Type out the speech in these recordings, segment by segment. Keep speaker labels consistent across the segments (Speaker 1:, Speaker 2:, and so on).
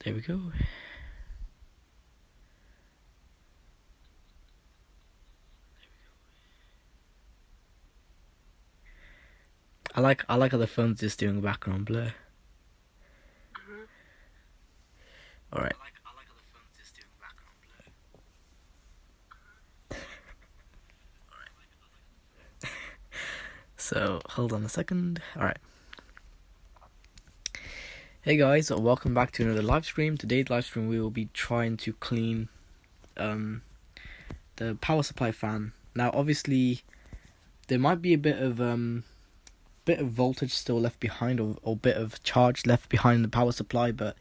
Speaker 1: There we go. I like how the phone's just doing background blur. All right. So hold on a second. All right. Hey guys, welcome back to another live stream. Today's live stream we will be trying to clean the power supply fan. Now obviously there might be a bit of voltage still left behind, or bit of charge left behind the power supply, but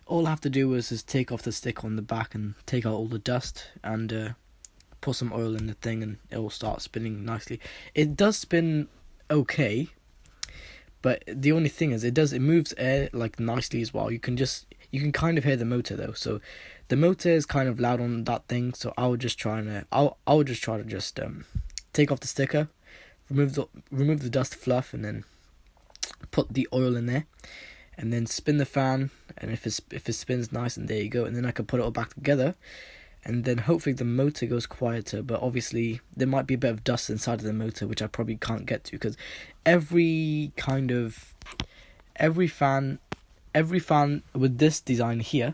Speaker 1: all I have to do is just take off the stick on the back and take out all the dust and put some oil in the thing and it will start spinning nicely. It does spin okay, but the only thing is it moves air like nicely as well. You can kind of hear the motor though, so the motor is kind of loud on that thing. So I would just try to take off the sticker, remove the dust fluff, and then put the oil in there, and then spin the fan. And if it spins nice, and there you go. And then I can put it all back together, and then hopefully the motor goes quieter. But obviously there might be a bit of dust inside of the motor, which I probably can't get to, because every fan with this design here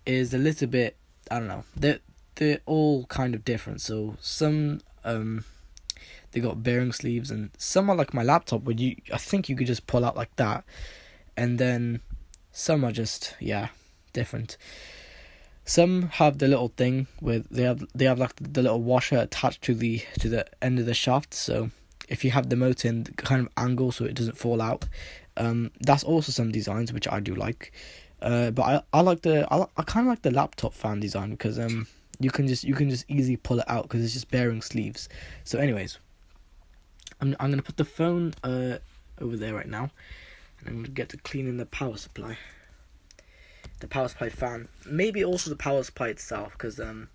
Speaker 1: is a little bit, I don't know, they're all kind of different. So some they got bearing sleeves, and some are like my laptop where I think you could just pull out like that, and then some are just different. Some have the little thing where they have like the little washer attached to the end of the shaft. So if you have the motor in the kind of angle so it doesn't fall out, that's also some designs which I do like. But I kind of like the laptop fan design, because you can just easily pull it out because it's just bearing sleeves. So anyways, I'm gonna put the phone over there right now, and I'm gonna get to cleaning the power supply. The power supply fan, maybe also the power supply itself, because a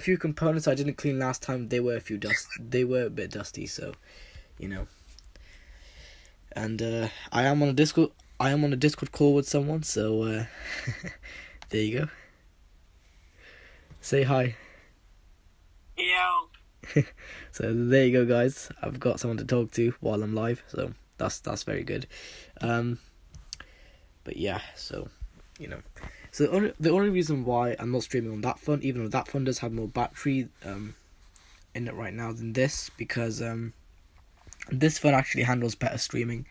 Speaker 1: few components I didn't clean last time. They were a bit dusty, so you know. And I am on a Discord call with someone, so there you go. Say hi.
Speaker 2: Yo.
Speaker 1: So there you go, guys. I've got someone to talk to while I'm live, so that's very good. But yeah, so you know, so the only reason why I'm not streaming on that phone, even though that phone does have more battery in it right now than this, because this phone actually handles better streaming.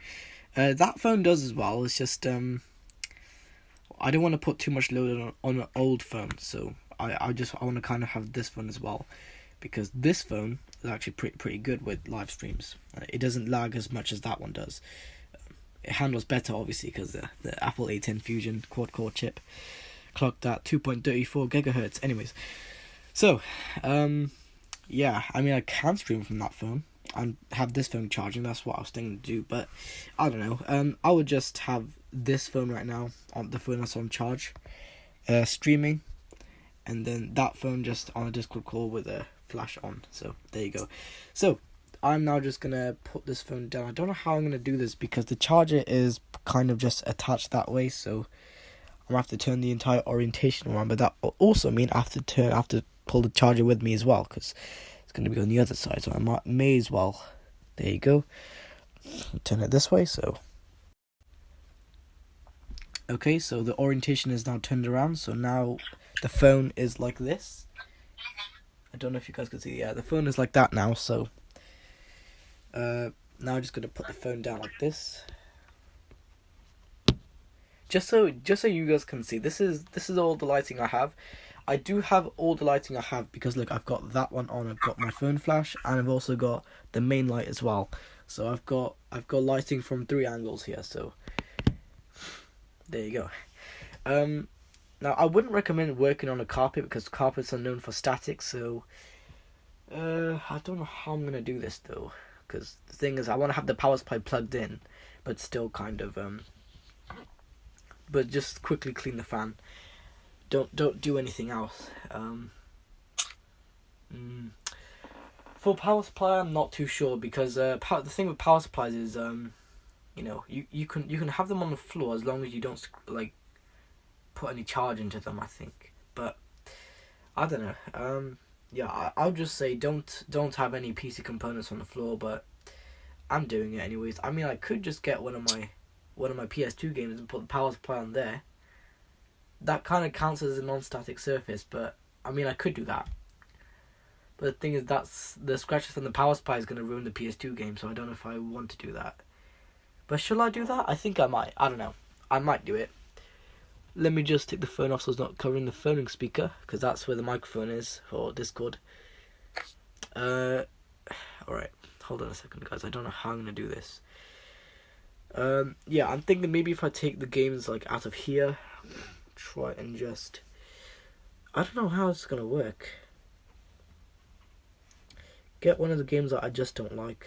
Speaker 1: That phone does as well. It's just I don't want to put too much load on an old phone, so I want to kind of have this phone as well, because this phone is actually pretty good with live streams. It doesn't lag as much as that one does. It handles better, obviously, because the Apple A10 Fusion quad-core chip clocked at 2.34 gigahertz. Anyways, so yeah, I mean, I can stream from that phone and have this phone charging. That's what I was thinking to do, but I don't know. I would just have this phone right now on the phone that's on charge, streaming, and then that phone just on a Discord call with a flash on. So there you go. So I'm now just gonna put this phone down. I don't know how I'm gonna do this because the charger is kind of just attached that way, so I'm gonna have to turn the entire orientation around. But that will also mean I have to pull the charger with me as well, because it's gonna be on the other side. So I may as well. There you go. Turn it this way. So okay, so the orientation is now turned around. So now the phone is like this. I don't know if you guys can see. Yeah, the phone is like that now. So now I'm just gonna put the phone down like this, just so you guys can see. This is all the lighting I have. I do have all the lighting I have because look, I've got that one on. I've got my phone flash, and I've also got the main light as well. So I've got lighting from 3 angles here. So there you go. Now I wouldn't recommend working on a carpet because carpets are known for static. So I don't know how I'm gonna do this though. Because the thing is, I want to have the power supply plugged in, but still kind of but just quickly clean the fan. Don't do anything else. For power supply, I'm not too sure, because the thing with power supplies is you know, you can have them on the floor as long as you don't put any charge into them, I think. But I don't know. Yeah, I'll just say don't have any PC components on the floor, but I'm doing it anyways. I mean, I could just get one of my PS2 games and put the power supply on there. That kind of counts as a non-static surface, but I mean, I could do that. But the thing is, that's the scratches from the power supply is going to ruin the PS2 game, so I don't know if I want to do that. But should I do that? I think I might. I don't know. I might do it. Let me just take the phone off so it's not covering the phoning speaker, because that's where the microphone is for Discord. Alright. Hold on a second, guys. I don't know how I'm going to do this. Yeah, I'm thinking maybe if I take the games like out of here, try and just... I don't know how it's going to work. Get one of the games that I just don't like.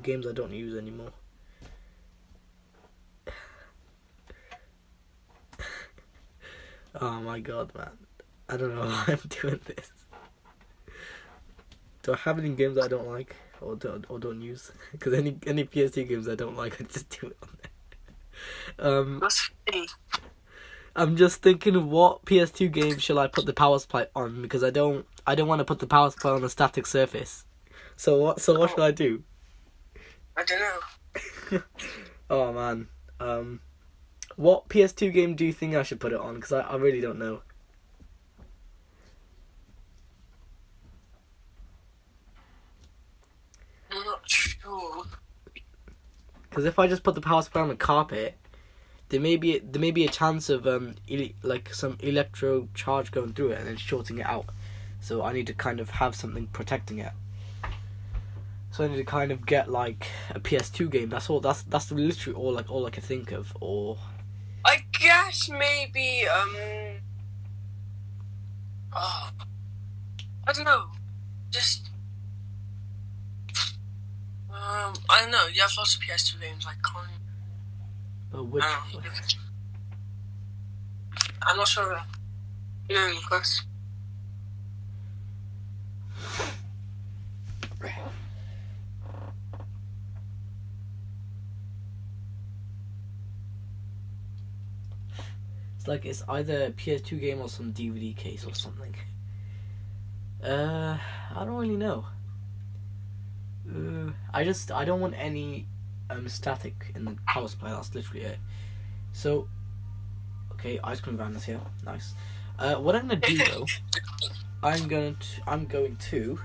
Speaker 1: Games I don't use anymore. Oh my god, man. I don't know why I'm doing this. Do I have any games that I don't like? Or don't use? Because any PS2 games I don't like, I just do it on there.
Speaker 2: That's funny.
Speaker 1: I'm just thinking of what PS2 game shall I put the power supply on, because I don't want to put the power supply on a static surface. So what should I do?
Speaker 2: I don't know.
Speaker 1: Oh man. What PS2 game do you think I should put it on? Because I really don't know.
Speaker 2: I'm not sure.
Speaker 1: Because if I just put the power supply on the carpet, there may be a chance of some electro charge going through it and then shorting it out. So I need to kind of have something protecting it. So I need to kind of get like a PS2 game. That's all. That's literally all I can think of. Or
Speaker 2: I guess maybe I don't know. Just I don't know. You have lots of PS2 games like Con.
Speaker 1: which?
Speaker 2: I'm not sure. Lucas. It's either a PS2 game or some DVD case or something. I don't really know. I don't want any static in the power supply. That's literally it. So, okay, ice cream van is here. Nice. What I'm gonna do though, I'm going to.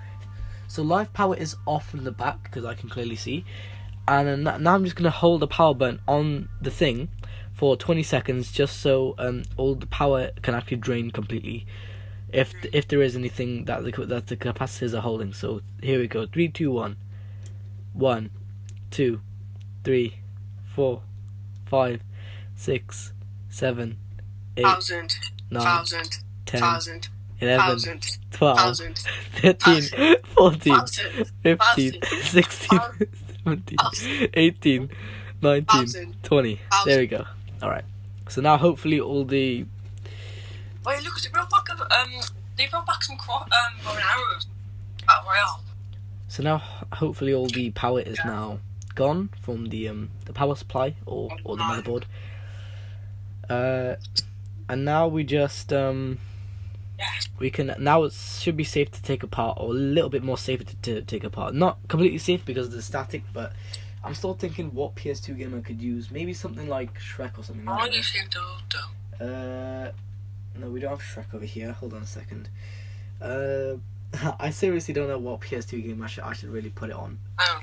Speaker 2: So live power is off in the back because I can clearly see, and now I'm just gonna hold the power button on the thing for 20 seconds, just so all the power can actually drain completely, if there is anything that the capacitors are holding. So here we go. 3, 2, 1. 1, 2, 3, 4, 5, 6, 7, 8, 9, 10, 11, 12, 13, 14, 15, 16, 17, 18, 19, 20. There we go. Alright. So now hopefully all the... Wait, look, they brought back some bow and arrows. Battle Royale.
Speaker 1: So now hopefully all the power is now gone from the power supply or the motherboard. And now we just we can now it should be safe to take apart, or a little bit more safer to take apart. Not completely safe because of the static, but I'm still thinking what PS2 game I could use. Maybe something like Shrek or something like that. No, we don't have Shrek over here. Hold on a second. I seriously don't know what PS2 game I should really put it on.
Speaker 2: I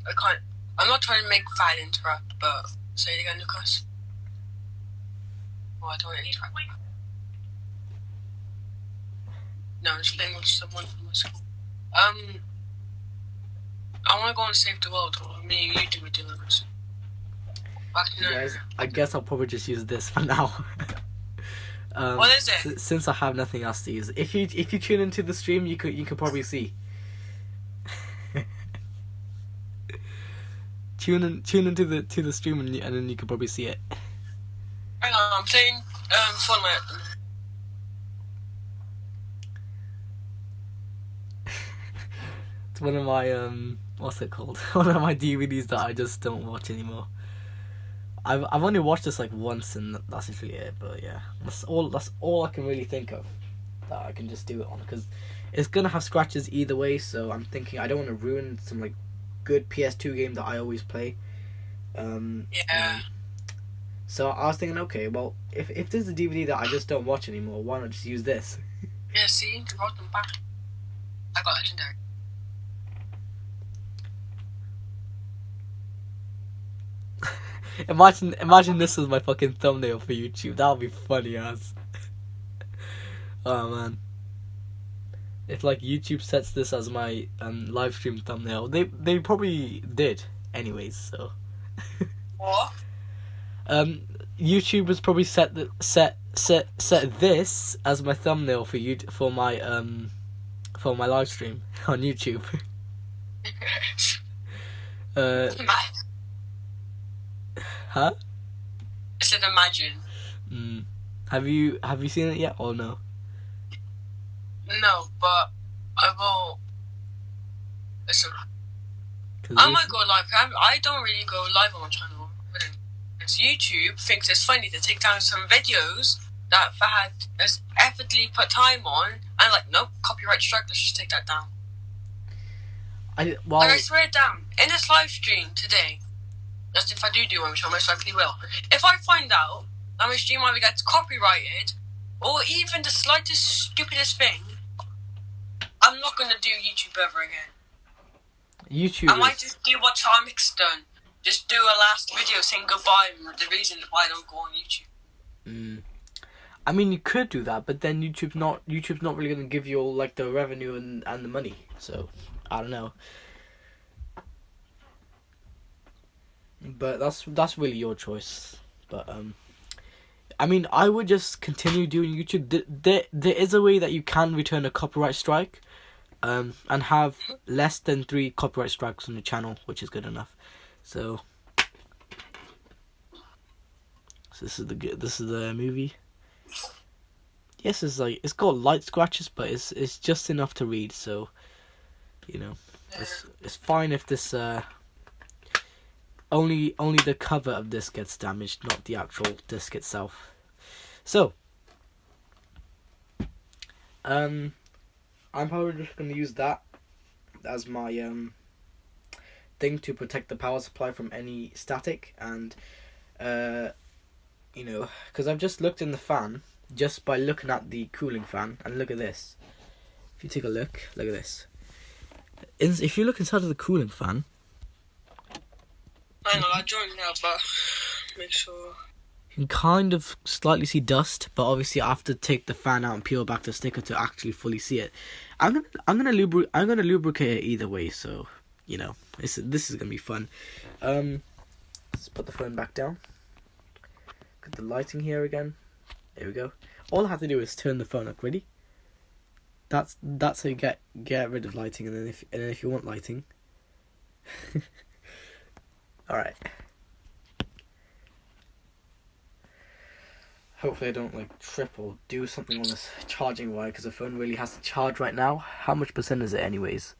Speaker 2: can't. I'm not trying to make Fad interrupt, but say it again, Lucas. Oh, I don't really interrupt. No, I'm just playing with someone from my school. I want to go and save the world, or me and you do it, Lucas.
Speaker 1: Guys, I guess I'll probably just use this for now.
Speaker 2: What is it?
Speaker 1: Since I have nothing else to use, if you tune into the stream, you could probably see. tune into the stream and then you could probably see it.
Speaker 2: Hang on, I'm playing Fortnite.
Speaker 1: It's one of my what's it called? One of my DVDs that I just don't watch anymore.
Speaker 2: I've only watched this like once, and that's literally it. But yeah, that's all I can really think of that I can just do it on, because it's gonna have scratches either way. So I'm thinking I don't want to ruin some like good PS2 game that I always play.
Speaker 3: Yeah.
Speaker 2: So I was thinking, okay, well, if there's a DVD that I just don't watch anymore, why not just use this?
Speaker 3: Yeah, see, you brought them back. I got Legendary.
Speaker 2: Imagine this was my fucking thumbnail for YouTube. That would be funny as. Oh man. If like YouTube sets this as my live stream thumbnail, they probably did anyways. So.
Speaker 3: What?
Speaker 2: YouTubers probably set this as my thumbnail for my live stream on YouTube. Huh?
Speaker 3: I said imagine.
Speaker 2: Have you seen it yet or no?
Speaker 3: No, but I will. Listen, I might go live. I don't really go live on my channel. Because YouTube thinks it's funny to take down some videos that Fahad has effortlessly put time on, and like, nope, copyright strike. Let's just take that down. Like, I swear it down in this live stream today. Just if I do one, which I most likely will. If I find out that my stream either gets copyrighted, or even the slightest stupidest thing, I'm not gonna do YouTube ever again. I might just do what Tomic's done. Just do a last video saying goodbye and the reason why I don't go on YouTube.
Speaker 2: I mean, you could do that, but then YouTube's not really gonna give you all like the revenue and the money. So I don't know. But that's really your choice. But I mean, I would just continue doing YouTube. There is a way that you can return a copyright strike, and have less than 3 copyright strikes on the channel, which is good enough. So this is the movie. Yes, it's got light scratches, but it's just enough to read. So you know, it's fine if this only the cover of this gets damaged, not the actual disc itself. So I'm probably just gonna use that as my thing to protect the power supply from any static, and you know, because I've just looked in the fan just by looking at the cooling fan, and look at this. If you take a look at this. If you look inside of the cooling fan,
Speaker 3: I know, I joined now, but make sure.
Speaker 2: You can kind of slightly see dust, but obviously I have to take the fan out and peel back the sticker to actually fully see it. I'm gonna lubricate it either way, so you know, this is gonna be fun. Let's put the phone back down. Get the lighting here again. There we go. All I have to do is turn the phone up. Ready? That's how you get rid of lighting, and then if you want lighting. All right. Hopefully I don't like trip or do something on this charging wire, because the phone really has to charge right now. How much percent is it anyways?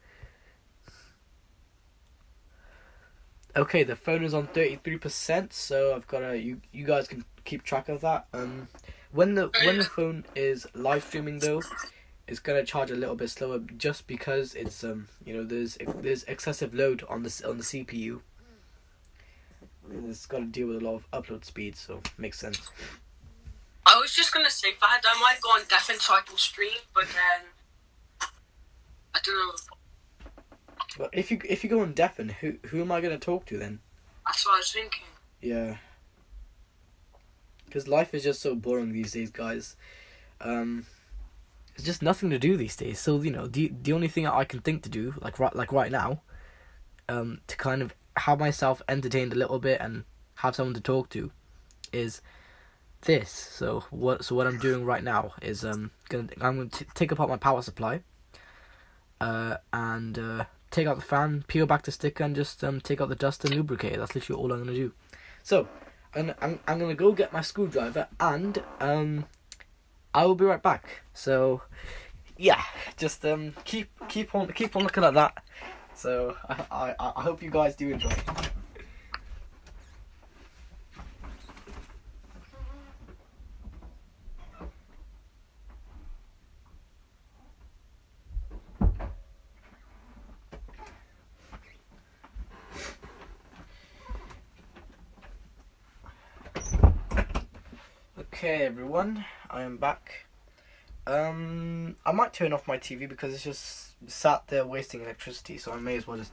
Speaker 2: Okay, the phone is on 33%, so I've got you guys can keep track of that. When the phone is live streaming though, it's gonna charge a little bit slower, just because it's you know, there's excessive load on the CPU. It's got to deal with a lot of upload speed, so makes sense.
Speaker 3: I was just gonna say, Fahad, I might go on deafen so I can stream, but then I don't know.
Speaker 2: But if you go on deafen, who am I gonna talk to then?
Speaker 3: That's what I was thinking.
Speaker 2: Yeah. Because life is just so boring these days, guys. There's just nothing to do these days. So you know, the only thing I can think to do, like right now, to kind of have myself entertained a little bit and have someone to talk to, is this. So what I'm doing right now is I'm going to take apart my power supply, and take out the fan, peel back the sticker, and just take out the dust and lubricate it. That's literally all I'm going to do. So I'm going to go get my screwdriver, and I will be right back. So yeah, just keep on looking at that. So I hope you guys do enjoy.
Speaker 1: Okay, everyone, I am back. I might turn off my TV because it's just sat there wasting electricity, so I may as well just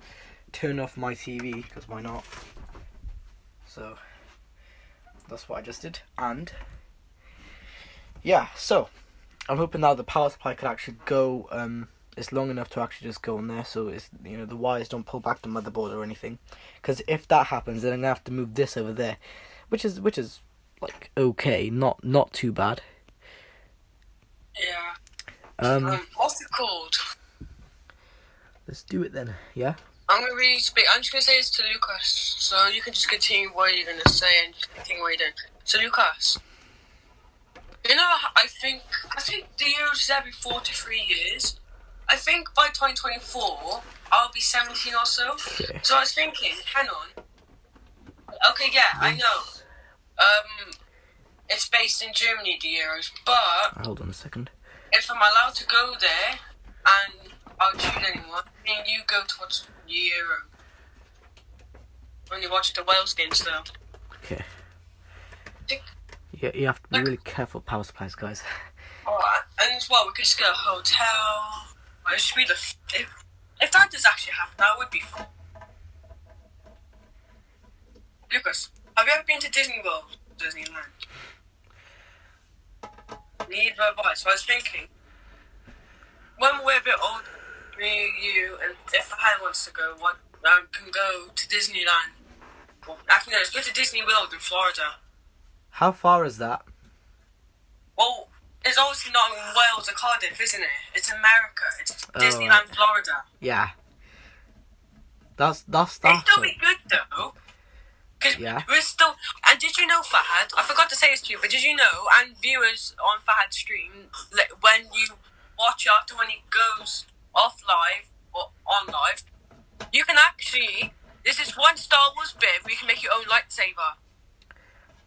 Speaker 1: turn off my TV, because why not? So, that's what I just did. And, yeah, so, I'm hoping now the power supply could actually go, it's long enough to actually just go on there, so it's, you know, the wires don't pull back the motherboard or anything. Because if that happens, then I'm going to have to move this over there, which is like, okay, not too bad.
Speaker 3: Yeah. What's it called?
Speaker 1: Let's do it then, yeah?
Speaker 3: I'm just gonna say this to Lucas, so you can just continue what you're gonna say and just continue what you're doing. So Lucas, you know, I think the Euros is every 4 to 3 years. I think by 2024 I'll be 17 or so.
Speaker 1: Okay.
Speaker 3: So I was thinking, hang on. Okay, yeah, I know. It's based in Germany, the Euros, but
Speaker 1: Hold on a second.
Speaker 3: if I'm allowed to go there and I'll choose anyone, me and you go to watch the Euro. Only watch the Wales games though.
Speaker 1: Okay. Yeah, you have to be really careful with power supplies, guys.
Speaker 3: Alright, and as well, we could just get a hotel. It should be if that does actually happen, that would be fun. Lucas, have you ever been to Disney World? Disneyland? Need advice. So I was thinking, when we're a bit older, me, you, and if I wants to go, can go to Disneyland. Well, actually, no, let's go to Disney World in Florida.
Speaker 1: How far is that?
Speaker 3: Well, it's obviously not in Wales or Cardiff, isn't it? It's America. It's Disneyland,
Speaker 1: right.
Speaker 3: Florida.
Speaker 1: Yeah. That's
Speaker 3: It'd still be good though. Cause
Speaker 1: yeah.
Speaker 3: we're still. And did you know, Fahad? I forgot to say this to you, but did you know? And viewers on Fahad's stream, when you watch after when he goes off live or on live, you can actually. There's this one Star Wars bit where you can make your own lightsaber.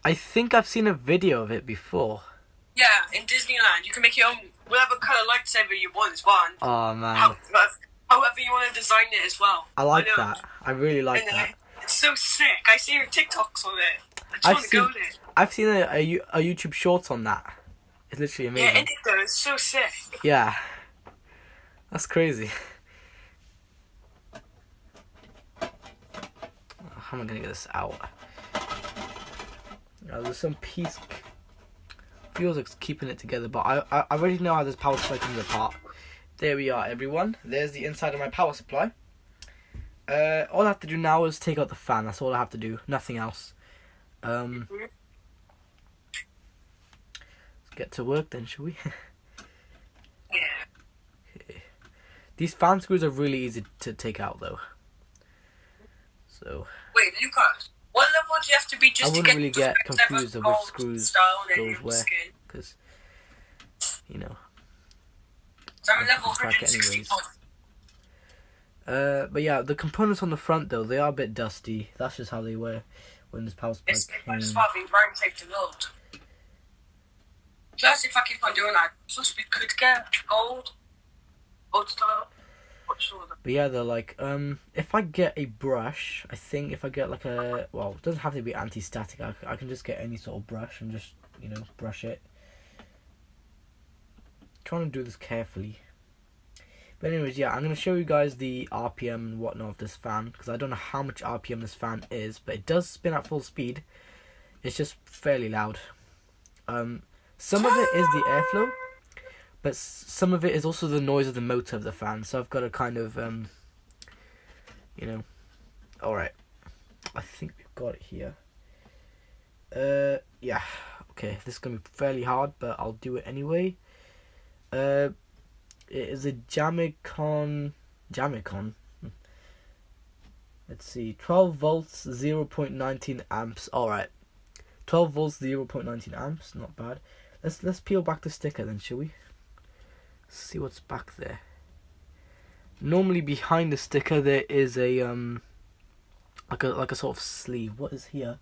Speaker 1: I think I've seen a video of it before.
Speaker 3: Yeah, in Disneyland, you can make your own whatever color lightsaber you want as well.
Speaker 1: Oh man.
Speaker 3: However you want to design it as well.
Speaker 1: I like that. I really like that.
Speaker 3: It's so sick. I see your TikToks on it. I just want to go there.
Speaker 1: I've seen a YouTube shorts on that. It's literally amazing.
Speaker 3: Yeah, it's so sick.
Speaker 1: Yeah. That's crazy. How am I going to get this out? There's some piece... Feels like it's keeping it together, but I already know how this power supply comes apart. There we are, everyone. There's the inside of my power supply. All I have to do now is take out the fan. That's all I have to do. Nothing else. Let's get to work then, shall we?
Speaker 3: Yeah.
Speaker 1: Okay. These fan screws are really easy to take out, though. So.
Speaker 3: Wait, Lucas. What level do you have to be just
Speaker 1: I
Speaker 3: to
Speaker 1: wouldn't really get confused of which screws goes where, because, you know.
Speaker 3: So I'm level
Speaker 1: track it anyways. But yeah, the components on the front though, they are a bit dusty. That's just how they were when this power supply came.
Speaker 3: It's probably very safe to load. Plus, if I keep on doing that, plus we could get gold style.
Speaker 1: But yeah, they're like, if I get a brush, I think if I get like a, well, it doesn't have to be anti-static, I can just get any sort of brush and just, you know, brush it. Trying to do this carefully. But anyways, yeah, I'm going to show you guys the RPM and whatnot of this fan, because I don't know how much RPM this fan is, but it does spin at full speed. It's just fairly loud. Some of it is the airflow, but some of it is also the noise of the motor of the fan, so I've got to kind of, you know, alright, I think we've got it here. Yeah, okay, this is going to be fairly hard, but I'll do it anyway. It is a Jamicon, let's see, 12 volts, 0.19 amps, alright, 12 volts, 0.19 amps, not bad. Let's peel back the sticker then, shall we? See what's back there. Normally behind the sticker there is a like a sort of sleeve. What is here?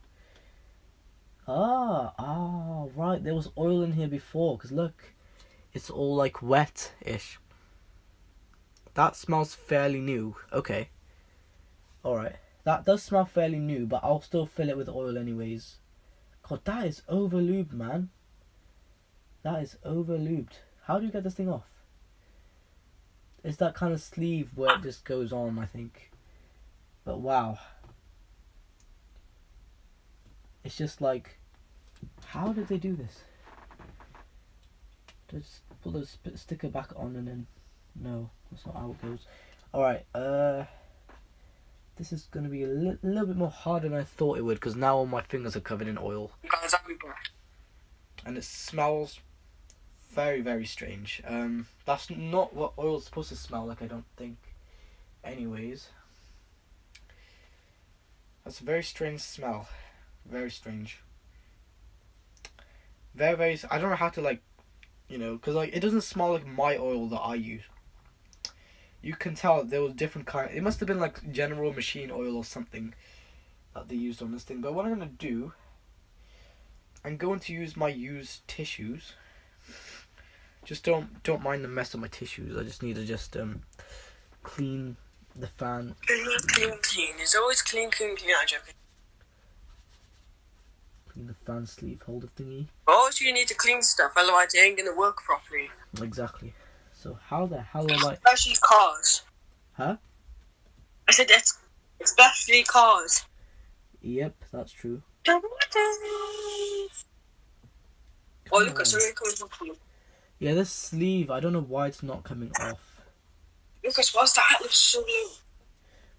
Speaker 1: Right, there was oil in here before, because look, it's all like wet-ish. That smells fairly new. Okay, alright, that does smell fairly new, but I'll still fill it with oil anyways. God, that is over lubed, man.
Speaker 2: That is over lubed. How do you get this thing off? It's that kind of sleeve where it just goes on, I think. But wow. It's just like, how did they do this? Just put the sticker back on and then, no, that's not how it goes. Alright, this is going to be a little bit more harder than I thought it would, because now all my fingers are covered in oil.
Speaker 3: Guys, I'll be back.
Speaker 2: And it smells very, very strange. That's not what oil's supposed to smell like, I don't think. Anyways. That's a very strange smell. Very strange. Very, very... I don't know how to, like, you know, because, like, it doesn't smell like my oil that I use. You can tell there was different kind. It must have been, like, General Machine oil or something that they used on this thing. But what I'm going to do... I'm going to use my used tissues. Just don't mind the mess of my tissues. I just need to just clean the fan.
Speaker 3: Clean. It's always clean. I'm joking.
Speaker 2: Clean the fan sleeve holder thingy.
Speaker 3: Also, you need to clean stuff, otherwise it ain't gonna work properly.
Speaker 2: Exactly. So how the hell am I?
Speaker 3: Especially cars.
Speaker 2: Huh?
Speaker 3: I said that's especially cars.
Speaker 2: Yep, that's true.
Speaker 3: Oh, look at something coming from you.
Speaker 2: Yeah, this sleeve, I don't know why it's not coming off.
Speaker 3: Lucas, why's the Atlas so low?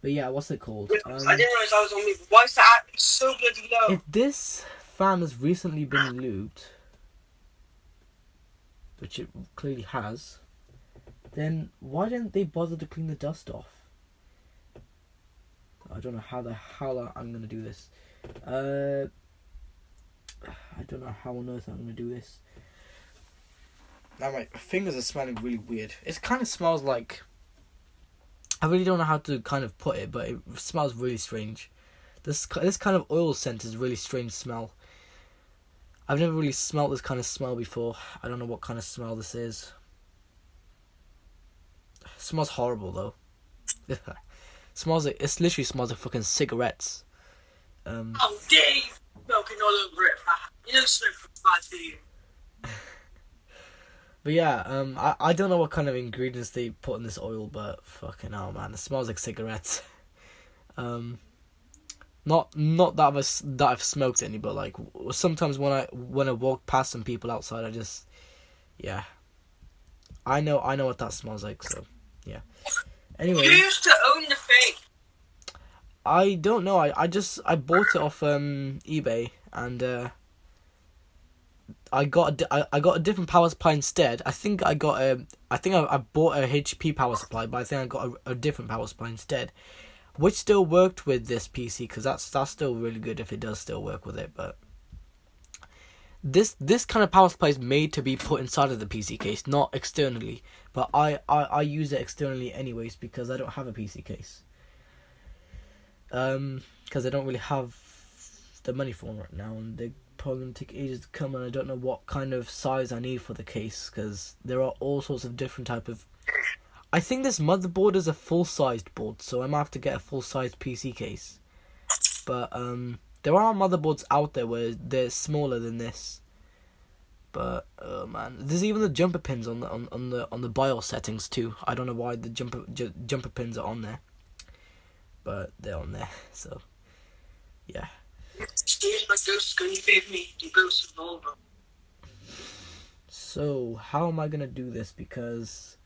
Speaker 2: But yeah, what's it called?
Speaker 3: I didn't realise I was on mute. Why's the Atlas so bloody low?
Speaker 2: If this fan has recently been lubed, which it clearly has, then why didn't they bother to clean the dust off? I don't know how the hell I'm going to do this. I don't know how on earth I'm going to do this. Now my fingers are smelling really weird. It kind of smells like... I really don't know how to kind of put it, but it smells really strange. This kind of oil scent is a really strange smell. I've never really smelled this kind of smell before. I don't know what kind of smell this is. It smells horrible though. Smells like, it literally smells like fucking cigarettes.
Speaker 3: Oh, Dave! Smoking all over it. You don't smoke from fire, do you?
Speaker 2: But yeah, I don't know what kind of ingredients they put in this oil, but fucking hell, man, it smells like cigarettes. Not that I've smoked any, but like sometimes when I walk past some people outside, I just, yeah, I know what that smells like. So yeah. Anyway,
Speaker 3: You used to own the thing.
Speaker 2: I don't know. I bought it off eBay, and I got a different power supply instead. I think I bought a HP power supply, but I think I got a different power supply instead, which still worked with this PC, because that's still really good if it does still work with it. But this kind of power supply is made to be put inside of the PC case, not externally. But I use it externally anyways because I don't have a PC case. Because I don't really have the money for one right now, and they're probably going to take ages to come, and I don't know what kind of size I need for the case, because there are all sorts of different type of... I think this motherboard is a full-sized board, so I might have to get a full-sized PC case. But there are motherboards out there where they're smaller than this. But oh man, there's even the jumper pins on the BIOS settings too. I don't know why the jumper pins are on there, but they're on there. So yeah.
Speaker 3: Here's my ghost gun you gave me. The ghost revolver.
Speaker 2: So how am I gonna do this? Because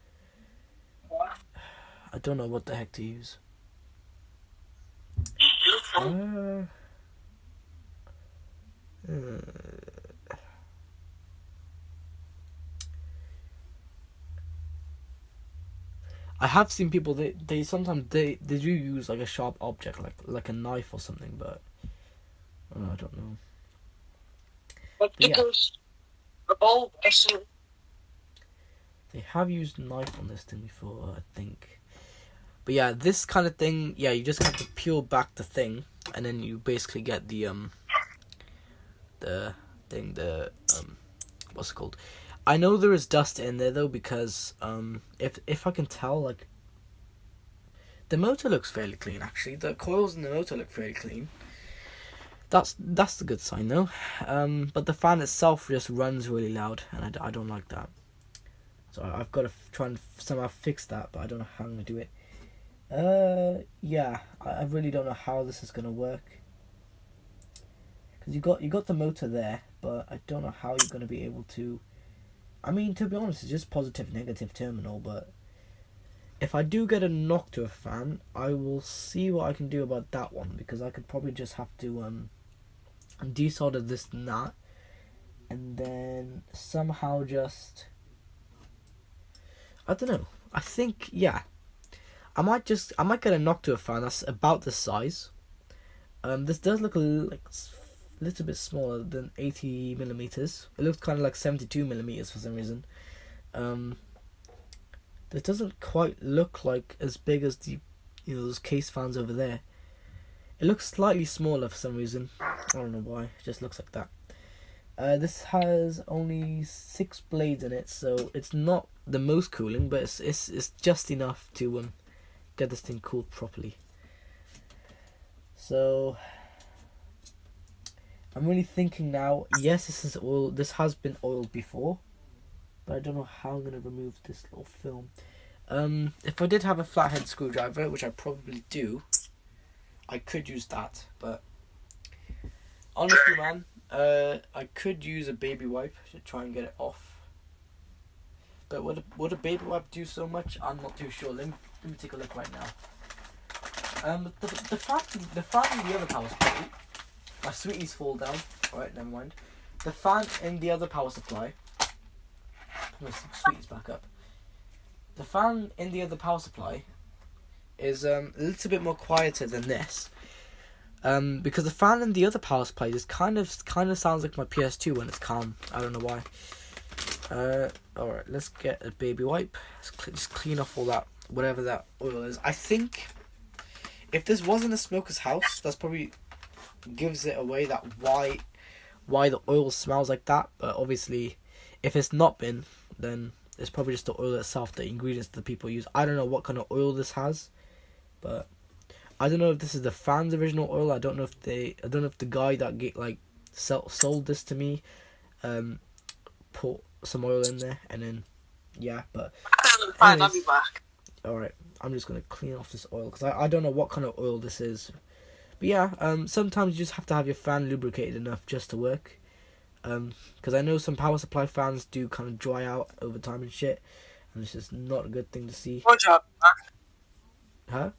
Speaker 2: I don't know what the heck to use. I have seen people they sometimes they do use like a sharp object like a knife or something, but I don't know.
Speaker 3: But the ghost revolver.
Speaker 2: They have used a knife on this thing before, I think. But yeah, this kind of thing, yeah, you just have to peel back the thing, and then you basically get the what's it called? I know there is dust in there though, because if I can tell, like, the motor looks fairly clean actually. The coils in the motor look fairly clean. That's the good sign though. But the fan itself just runs really loud, and I don't like that. So I've got to try and somehow fix that, but I don't know how I'm gonna do it. Yeah, I really don't know how this is gonna work. Because you got the motor there, but I don't know how you're gonna be able to. I mean, to be honest, it's just positive negative terminal, but if I do get a knock to a fan, I will see what I can do about that one, because I could probably just have to desolder this and that, and then somehow just, I don't know. I think, yeah, I might get a knock to a fan that's about this size. This does look a little bit smaller than 80 millimeters. It looks kind of like 72 millimeters for some reason. This doesn't quite look like as big as the, those case fans over there. It looks slightly smaller for some reason. I don't know why. It just looks like that. This has only 6 blades in it, so it's not the most cooling, but it's just enough to get this thing cooled properly. So I'm really thinking now. Yes, this is oil. This has been oiled before, but I don't know how I'm gonna remove this little film. If I did have a flathead screwdriver, which I probably do, I could use that. But honestly, man, I could use a baby wipe to try and get it off. But would a baby wipe do so much? I'm not too sure. Let me take a look right now. The fan in the other power supply. My sweeties fall down. Alright, never mind. The fan in the other power supply. Put my sweeties back up. The fan in the other power supply is a little bit more quieter than this. Because the fan in the other power supply just kind of sounds like my PS2 when it's calm. I don't know why. Alright, let's get a baby wipe. Let's just clean off all that, whatever that oil is. I think if this wasn't a smoker's house, that's probably gives it away that why the oil smells like that. But obviously, if it's not been, then it's probably just the oil itself, the ingredients that people use. I don't know what kind of oil this has, but I don't know if this is the fan's original oil. I don't know if the guy that sold this to me put some oil in there, and then yeah. But
Speaker 3: fine, I'll be back.
Speaker 2: All right, I'm just gonna clean off this oil because I don't know what kind of oil this is. But yeah, sometimes you just have to have your fan lubricated enough just to work. Because I know some power supply fans do kind of dry out over time and shit, and it's just not a good thing to see.
Speaker 3: Told you I'll be back.
Speaker 2: Huh?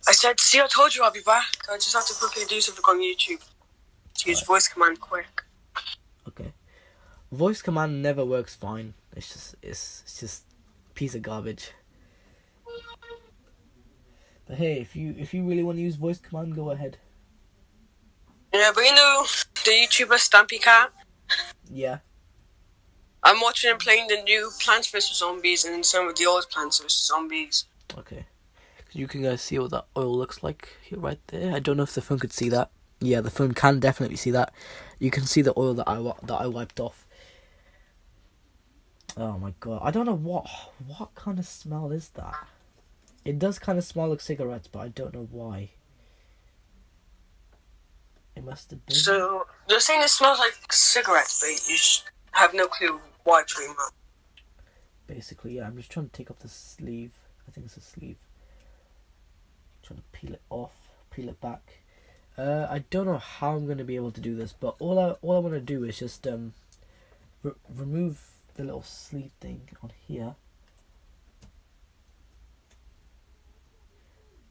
Speaker 3: I said, see, I told you I'll be back. I just have to quickly do something on YouTube. To use voice command quick.
Speaker 2: Okay. Voice command never works fine. It's just a piece of garbage. But hey, if you really want to use voice command, go ahead.
Speaker 3: Yeah, but you know the YouTuber Stampy Cat?
Speaker 2: Yeah.
Speaker 3: I'm watching him playing the new Plants vs Zombies and some of the old Plants vs Zombies.
Speaker 2: Okay. You can see what that oil looks like here, right there. I don't know if the phone could see that. Yeah, the phone can definitely see that. You can see the oil that I wiped off. Oh my god, I don't know what kind of smell is that. It does kind of smell like cigarettes, but I don't know why. It must have been.
Speaker 3: So they're saying it smells like cigarettes, but you just have no clue why pretty much.
Speaker 2: Basically, yeah. I'm just trying to take off the sleeve. I think it's a sleeve. Trying to peel it off, peel it back. I don't know how I'm going to be able to do this, but all I want to do is just remove the little sleeve thing on here.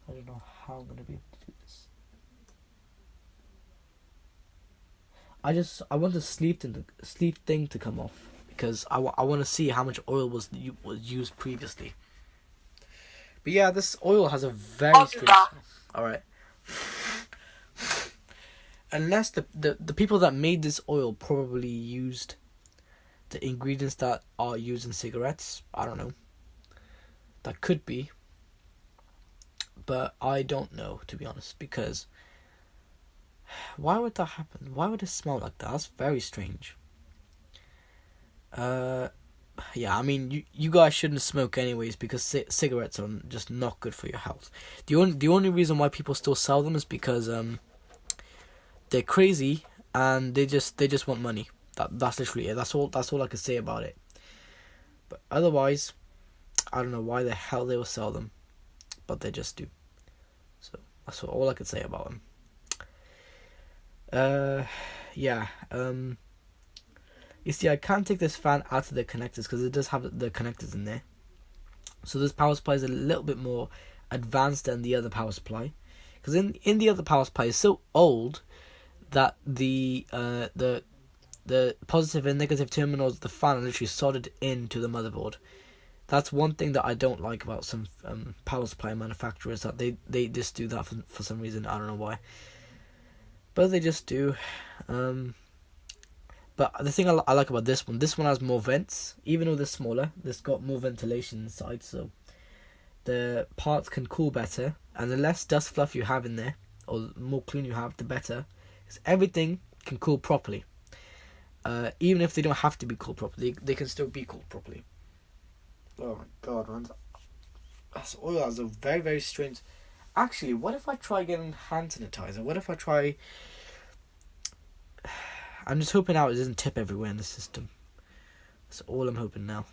Speaker 2: I don't know how I'm going to be able to do this. I want the sleeve thing to come off because I want to see how much oil was used previously. But yeah, this oil has a very strange smell. Alright. Unless the people that made this oil probably used the ingredients that are used in cigarettes. I don't know. That could be. But I don't know, to be honest, because why would that happen? Why would it smell like that? That's very strange. Yeah, I mean, you guys shouldn't smoke anyways because cigarettes are just not good for your health. The only reason why people still sell them is because they're crazy and they just want money. That's literally it. That's all I can say about it. But otherwise, I don't know why the hell they will sell them, but they just do. So that's all I could say about them. Yeah. You see, I can't take this fan out of the connectors because it does have the connectors in there. So this power supply is a little bit more advanced than the other power supply, because in the other power supply is so old that the positive and negative terminals of the fan are literally soldered into the motherboard. That's one thing that I don't like about some power supply manufacturers, that they just do that for some reason. I don't know why, but they just do. But the thing I like about this one has more vents. Even though they're smaller, it's got more ventilation inside, so the parts can cool better. And the less dust fluff you have in there, or the more clean you have, the better. Because everything can cool properly. Even if they don't have to be cooled properly, they can still be cooled properly. Oh my god, man. That's a very, very strange... Actually, what if I try getting hand sanitizer? What if I try... I'm just hoping now it doesn't tip everywhere in the system. That's all I'm hoping now.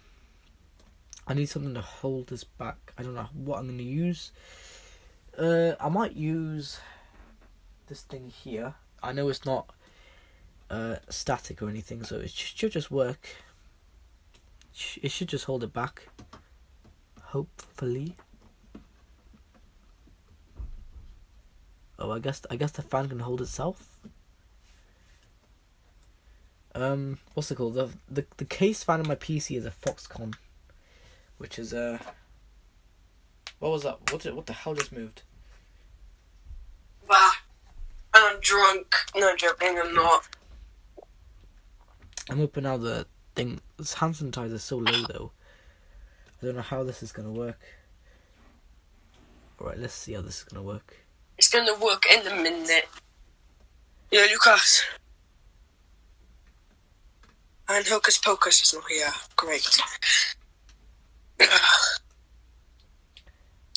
Speaker 2: I need something to hold this back. I don't know what I'm going to use. I might use this thing here. I know it's not static or anything, so it should just work. It should just hold it back. Hopefully. Oh, I guess the fan can hold itself. What's it called? The case fan on my PC is a Foxconn, which is what was that? What the hell just moved?
Speaker 3: Bah, I'm drunk. No joking, I'm not.
Speaker 2: I'm hoping now the thing, this hand sanitizer is so low though. I don't know how this is gonna work. Alright, let's see how this is gonna work.
Speaker 3: It's gonna work in a minute. Yeah, Lucas. And Hocus Pocus is not here. Great.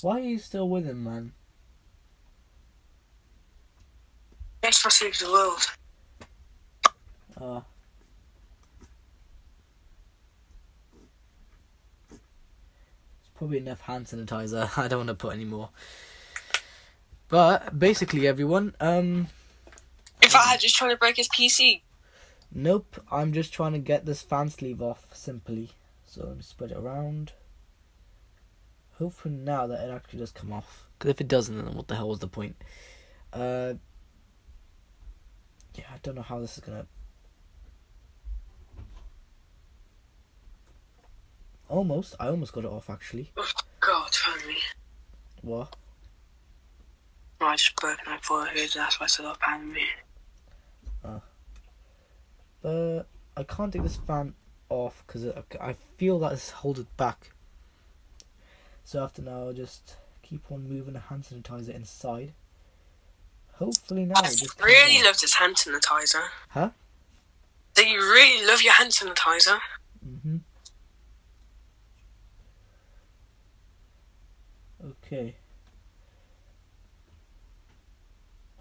Speaker 2: Why are you still with him, man?
Speaker 3: Thanks for saving the world.
Speaker 2: It's probably enough hand sanitizer. I don't want to put any more. But basically, everyone,
Speaker 3: If I had just trying to break his PC.
Speaker 2: Nope, I'm just trying to get this fan sleeve off, simply. So let me spread it around. Hopefully now that it actually does come off. Because if it doesn't, then what the hell was the point? Yeah, I don't know how this is gonna... I almost got it off, actually.
Speaker 3: Oh, God, finally.
Speaker 2: What?
Speaker 3: Oh, I just broke my forehead, that's why I said up hand me.
Speaker 2: But I can't take this fan off because I feel that it's hold it back. So after now, I'll just keep on moving the hand sanitizer inside. Hopefully now it just
Speaker 3: I really love this hand sanitizer.
Speaker 2: Huh?
Speaker 3: Do you really love your hand sanitizer?
Speaker 2: Mm-hmm. Okay.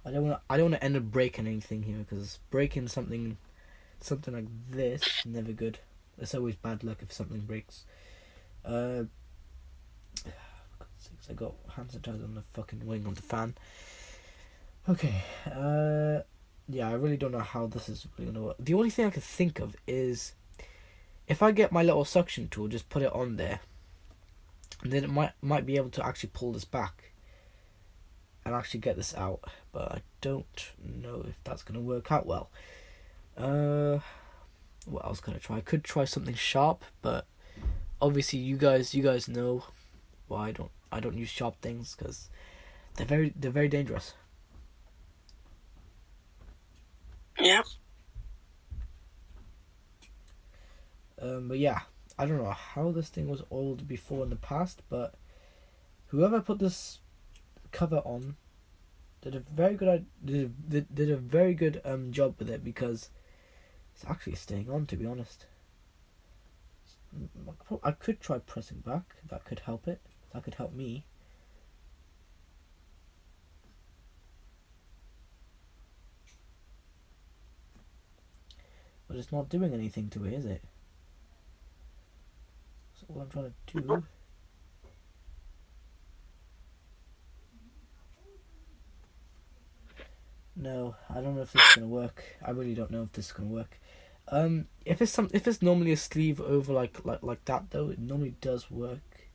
Speaker 2: I don't want to end up breaking anything here, because breaking something like this is never good. It's always bad luck if something breaks. I got hand sanitizer on the fucking wing of the fan. Okay. Yeah, I really don't know how this is really gonna work. The only thing I can think of is if I get my little suction tool, just put it on there, and then it might be able to actually pull this back and actually get this out. But I don't know if that's gonna work out well. What else can I try? I could try something sharp, but obviously you guys know why I don't use sharp things, because they're very dangerous.
Speaker 3: Yeah.
Speaker 2: But yeah, I don't know how this thing was oiled before in the past, but whoever put this cover on did a very good job with it, because it's actually staying on, to be honest. I could try pressing back. That could help it. That could help me. But it's not doing anything to it, is it? So what I'm trying to do... No, I don't know if this is gonna work. I really don't know if this is gonna work. If it's normally a sleeve over like that though, it normally does work.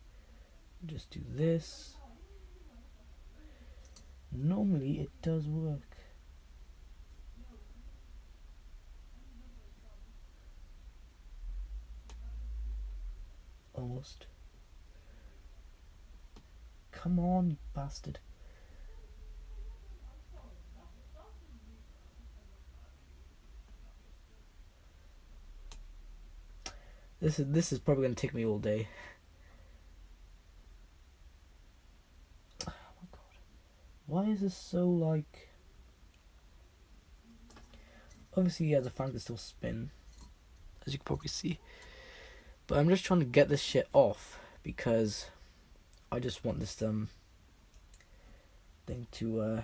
Speaker 2: Just do this. Normally it does work. Almost. Come on, you bastard. This is probably gonna take me all day. Oh my god. Why is this so like... Obviously yeah, the fan can still spin, as you can probably see. But I'm just trying to get this shit off because I just want this thing to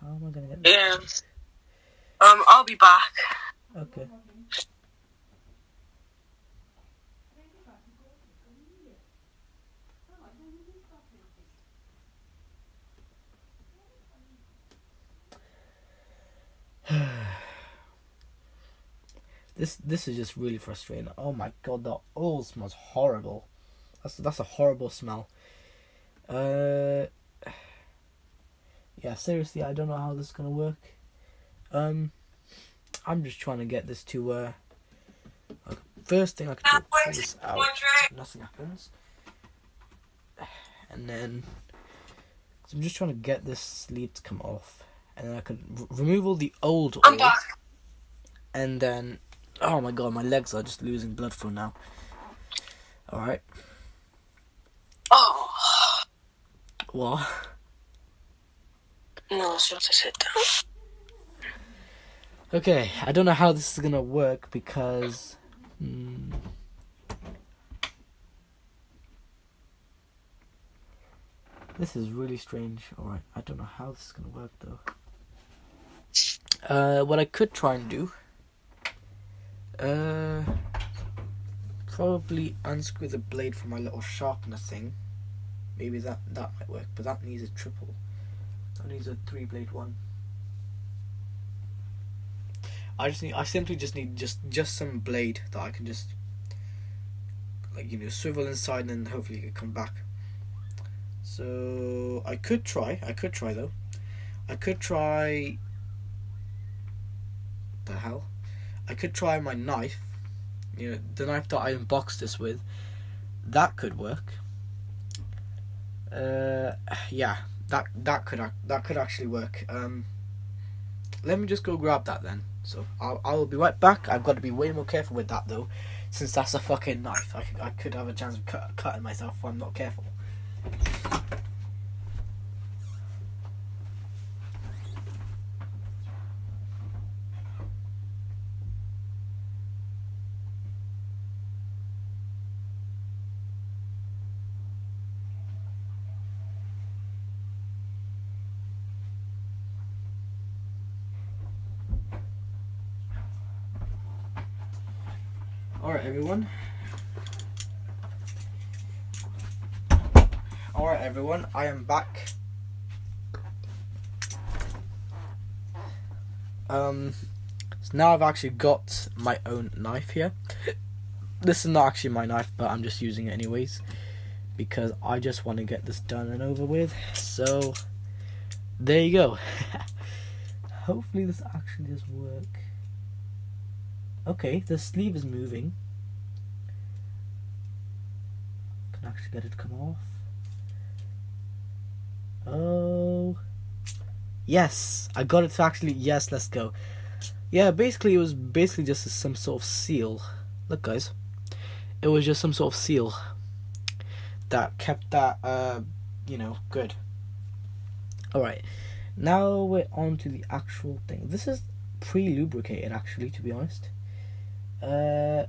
Speaker 2: how am I gonna get this?
Speaker 3: Yeah. I'll be back.
Speaker 2: Okay. This is just really frustrating. Oh my god, that oil smells horrible. That's a horrible smell. Yeah, seriously, I don't know how this is gonna work. I'm just trying to get this to first thing I can do is pull this out. Nothing happens. And then so I'm just trying to get this sleeve to come off, and then I can remove all the old oil.
Speaker 3: I'm back.
Speaker 2: And then, oh my god, my legs are just losing blood flow now. Alright.
Speaker 3: Oh.
Speaker 2: What?
Speaker 3: No, it's just to sit down.
Speaker 2: Okay, I don't know how this is gonna work because... This is really strange. Alright, I don't know how this is gonna work though. What I could try and do... probably unscrew the blade from my little sharpener thing. Maybe that might work, but that needs a triple. That needs a 3-blade one. I simply just need just some blade that I can just swivel inside and then hopefully it can come back. So I could try though. I could try the hell? I could try my knife. The knife that I unboxed this with. That could work. Yeah, that could actually work. Let me just go grab that then. So I'll be right back. I've got to be way more careful with that though, since that's a fucking knife. I could have a chance of cutting myself if I'm not careful. Alright everyone, I am back. So now I've actually got my own knife here. This is not actually my knife, but I'm just using it anyways because I just want to get this done and over with. So there you go. Hopefully this actually does work. Okay, the sleeve is moving. Can actually get it to come off. Oh, yes, I got it to actually. Yes, let's go. Yeah, basically it was just some sort of seal. Look, guys, it was just some sort of seal that kept that good. All right, now we're on to the actual thing. This is pre-lubricated, actually, to be honest. I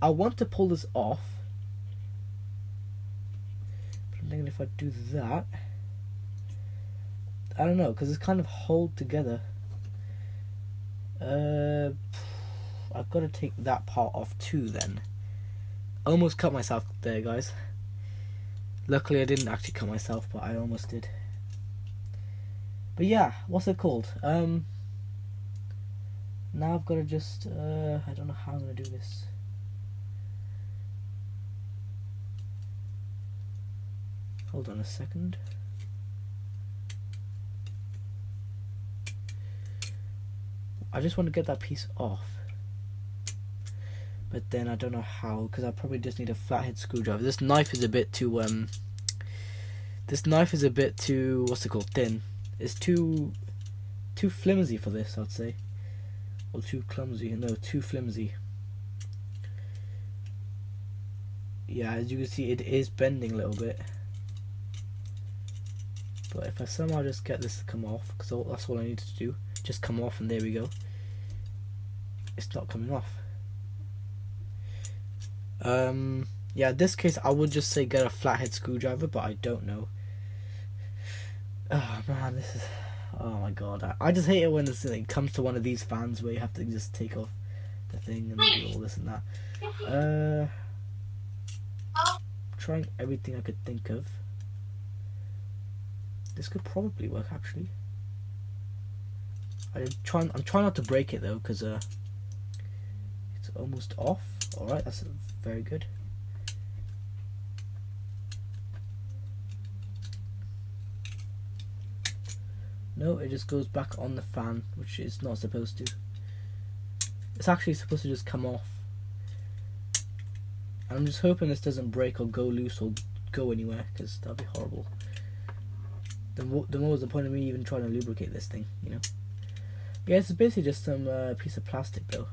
Speaker 2: want to pull this off, but I'm thinking if I do that,
Speaker 1: I don't know, because it's kind of hold together. I've got to take that part off too then. Almost cut myself there, guys. Luckily I didn't actually cut myself, but I almost did. But yeah, what's it called? Now I've got to just, I don't know how I'm going to do this. Hold on a second. I just want to get that piece off. But then I don't know how, because I probably just need a flathead screwdriver. This knife is a bit too, what's it called, thin. It's too flimsy for this, I'd say. Or too clumsy, no, too flimsy. Yeah, as you can see, it is bending a little bit. But if I somehow just get this to come off, because that's all I need to do, just come off, and there we go. It's not coming off. Yeah, in this case I would just say get a flathead screwdriver, but I don't know. Oh man, this is, oh my god, I just hate it when it comes to one of these fans where you have to just take off the thing and do all this and that. Trying everything I could think of. This could probably work actually. I'm trying not to break it though, because it's almost off. Alright, that's very good. No, it just goes back on the fan, which is not supposed to. It's actually supposed to just come off. And I'm just hoping this doesn't break or go loose or go anywhere, because that'd be horrible. Then what was the point of me even trying to lubricate this thing, you know? Yeah, it's basically just some piece of plastic though.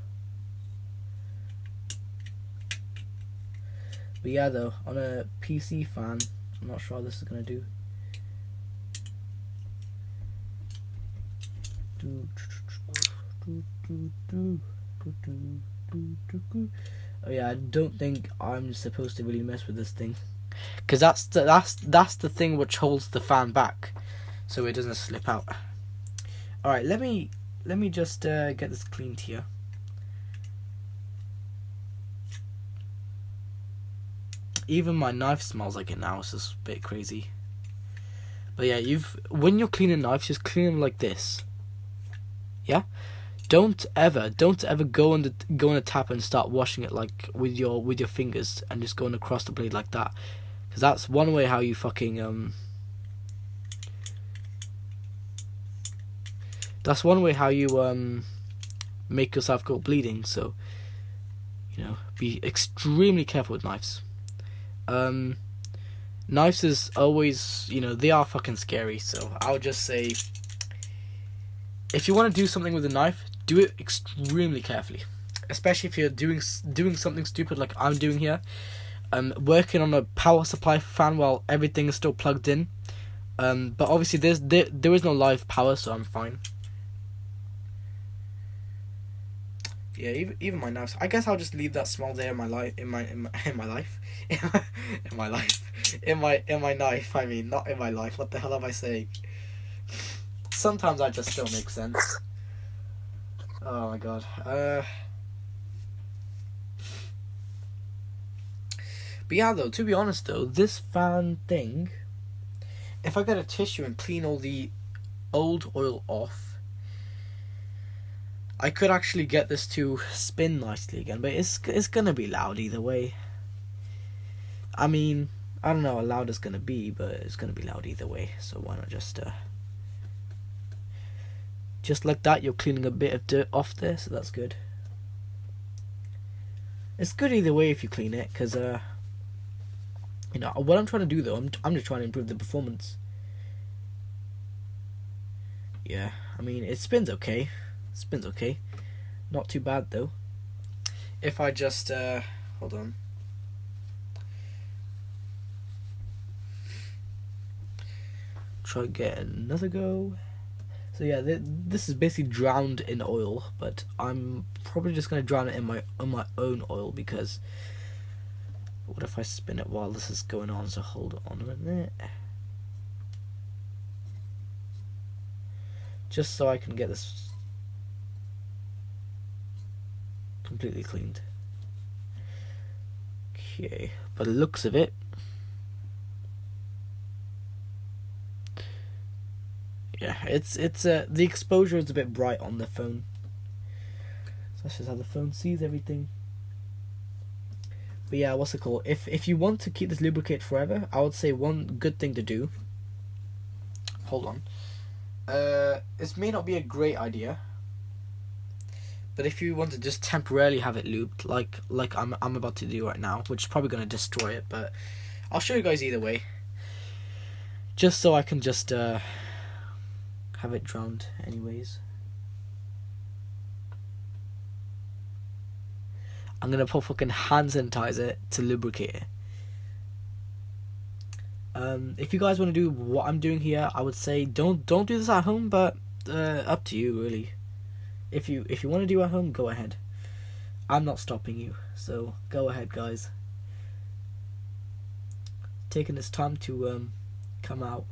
Speaker 1: But yeah, though, on a PC fan, I'm not sure how this is gonna do. Oh yeah, I don't think I'm supposed to really mess with this thing, because that's the thing which holds the fan back, so it doesn't slip out. All right, let me just get this cleaned here. Even my knife smells like it now. It's just a bit crazy. But yeah, when you're cleaning knives, just clean them like this. Yeah, don't ever go on a tap and start washing it like with your fingers and just going across the blade like that, because that's one way how you fucking that's one way how you make yourself go bleeding. So, you know, be extremely careful with knives. Knives is always, you know, they are fucking scary, so I would just say, if you want to do something with a knife, do it extremely carefully, especially if you're doing something stupid like I'm doing here, working on a power supply fan while everything is still plugged in, but obviously there is no live power, so I'm fine. Yeah, even my knives. I guess I'll just leave that smell there in my life, in my knife. I mean, not in my life. What the hell am I saying? Sometimes that just still makes sense. Oh my god. But yeah, though, to be honest though, this fan thing, if I get a tissue and clean all the old oil off, I could actually get this to spin nicely again, but it's gonna be loud either way. I mean, I don't know how loud it's gonna be, but it's gonna be loud either way, so why not just like that, you're cleaning a bit of dirt off there, so that's good. It's good either way if you clean it, because you know what I'm trying to do though. I'm just trying to improve the performance. Yeah, I mean, it spins okay. Spins okay, not too bad though. If I just hold on, try get another go. So yeah, this is basically drowned in oil, but I'm probably just gonna drown it in my own oil, because what if I spin it while this is going on? So hold on a minute.
Speaker 2: just so I can get this completely cleaned. Okay, by the looks of it, yeah, it's the exposure is a bit bright on the phone. So that's just how the phone sees everything. But yeah, what's it called? If you want to keep this lubricate forever, I would say one good thing to do. Hold on. This may not be a great idea, but if you want to just temporarily have it lubed, like I'm about to do right now, which is probably gonna destroy it, but I'll show you guys either way. Just so I can just have it drowned, anyways. I'm gonna put fucking hand sanitizer to lubricate it. If you guys want to do what I'm doing here, I would say don't do this at home, but up to you really. If you want to do it at home, go ahead. I'm not stopping you, so go ahead, guys. Taking this time to come out.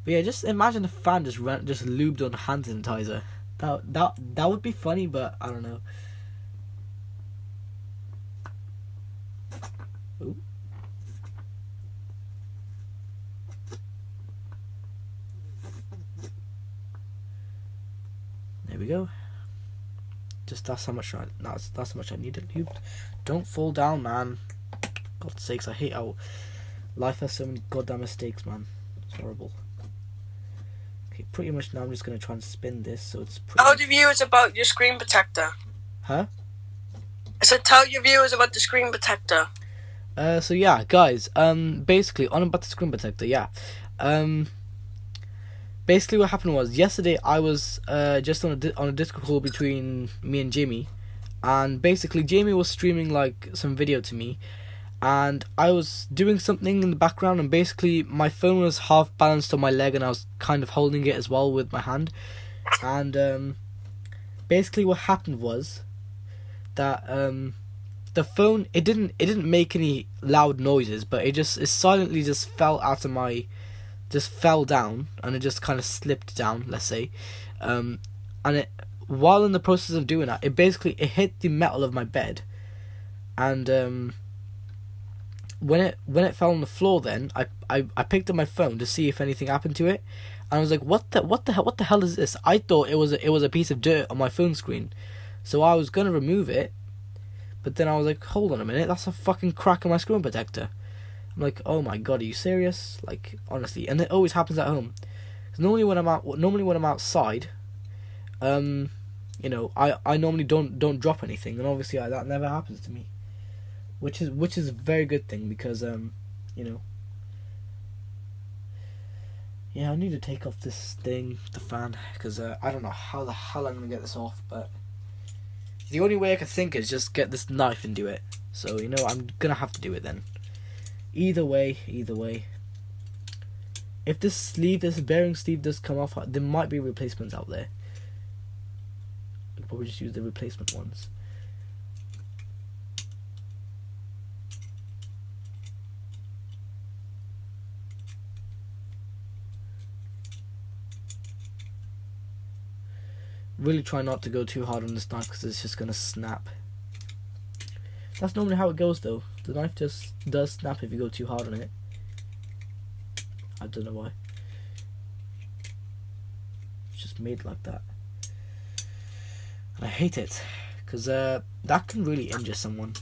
Speaker 2: But yeah, just imagine a fan just lubed on hand sanitizer. That would be funny, but I don't know. Ooh. There we go. Just that's how much that's how much I need it lubed. Don't fall down, man. God's sakes, I hate how life has so many goddamn mistakes, man. It's horrible. Okay, pretty much now I'm just gonna try and spin this so it's pretty.
Speaker 3: Tell the viewers about your screen protector.
Speaker 2: Huh?
Speaker 3: I said tell your viewers about the screen protector.
Speaker 2: So yeah, guys, basically on about the screen protector, yeah. Basically what happened was yesterday I was just on a Discord call between me and Jamie, and basically Jamie was streaming like some video to me, and I was doing something in the background, and basically my phone was half balanced on my leg and I was kind of holding it as well with my hand, and basically what happened was that the phone, it didn't make any loud noises, but it silently just fell down, and it just kind of slipped down, let's say, and it, while in the process of doing that, it hit the metal of my bed, and when it fell on the floor, then I picked up my phone to see if anything happened to it, and I was like, what the hell is this? I thought it was a piece of dirt on my phone screen, so I was gonna remove it. But then I was like, hold on a minute, that's a fucking crack in my screen protector. I'm like, oh my god, are you serious? Like, honestly. And it always happens at home. Because normally when I'm outside, I normally don't drop anything, and obviously that never happens to me. Which is a very good thing, because yeah, I need to take off this thing, the fan, because I don't know how the hell I'm gonna get this off, but the only way I can think is just get this knife and do it. So, I'm gonna have to do it then. Either way. If this bearing sleeve does come off, there might be replacements out there. I'll probably just use the replacement ones. Really try not to go too hard on this knife, because it's just gonna snap. That's normally how it goes though. The knife just does snap if you go too hard on it. I don't know why. It's just made like that. And I hate it, because that can really injure someone.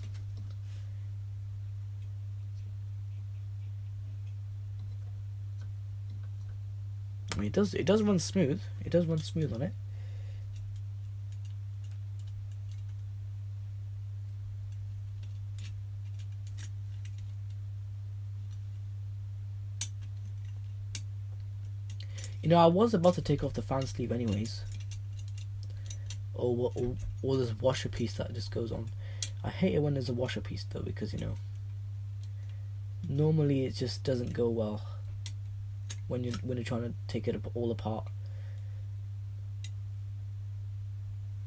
Speaker 2: I mean, it does run smooth. It does run smooth on it. I was about to take off the fan sleeve anyways. Or this washer piece that just goes on. I hate it when there's a washer piece though, because normally it just doesn't go well when you're trying to take it all apart.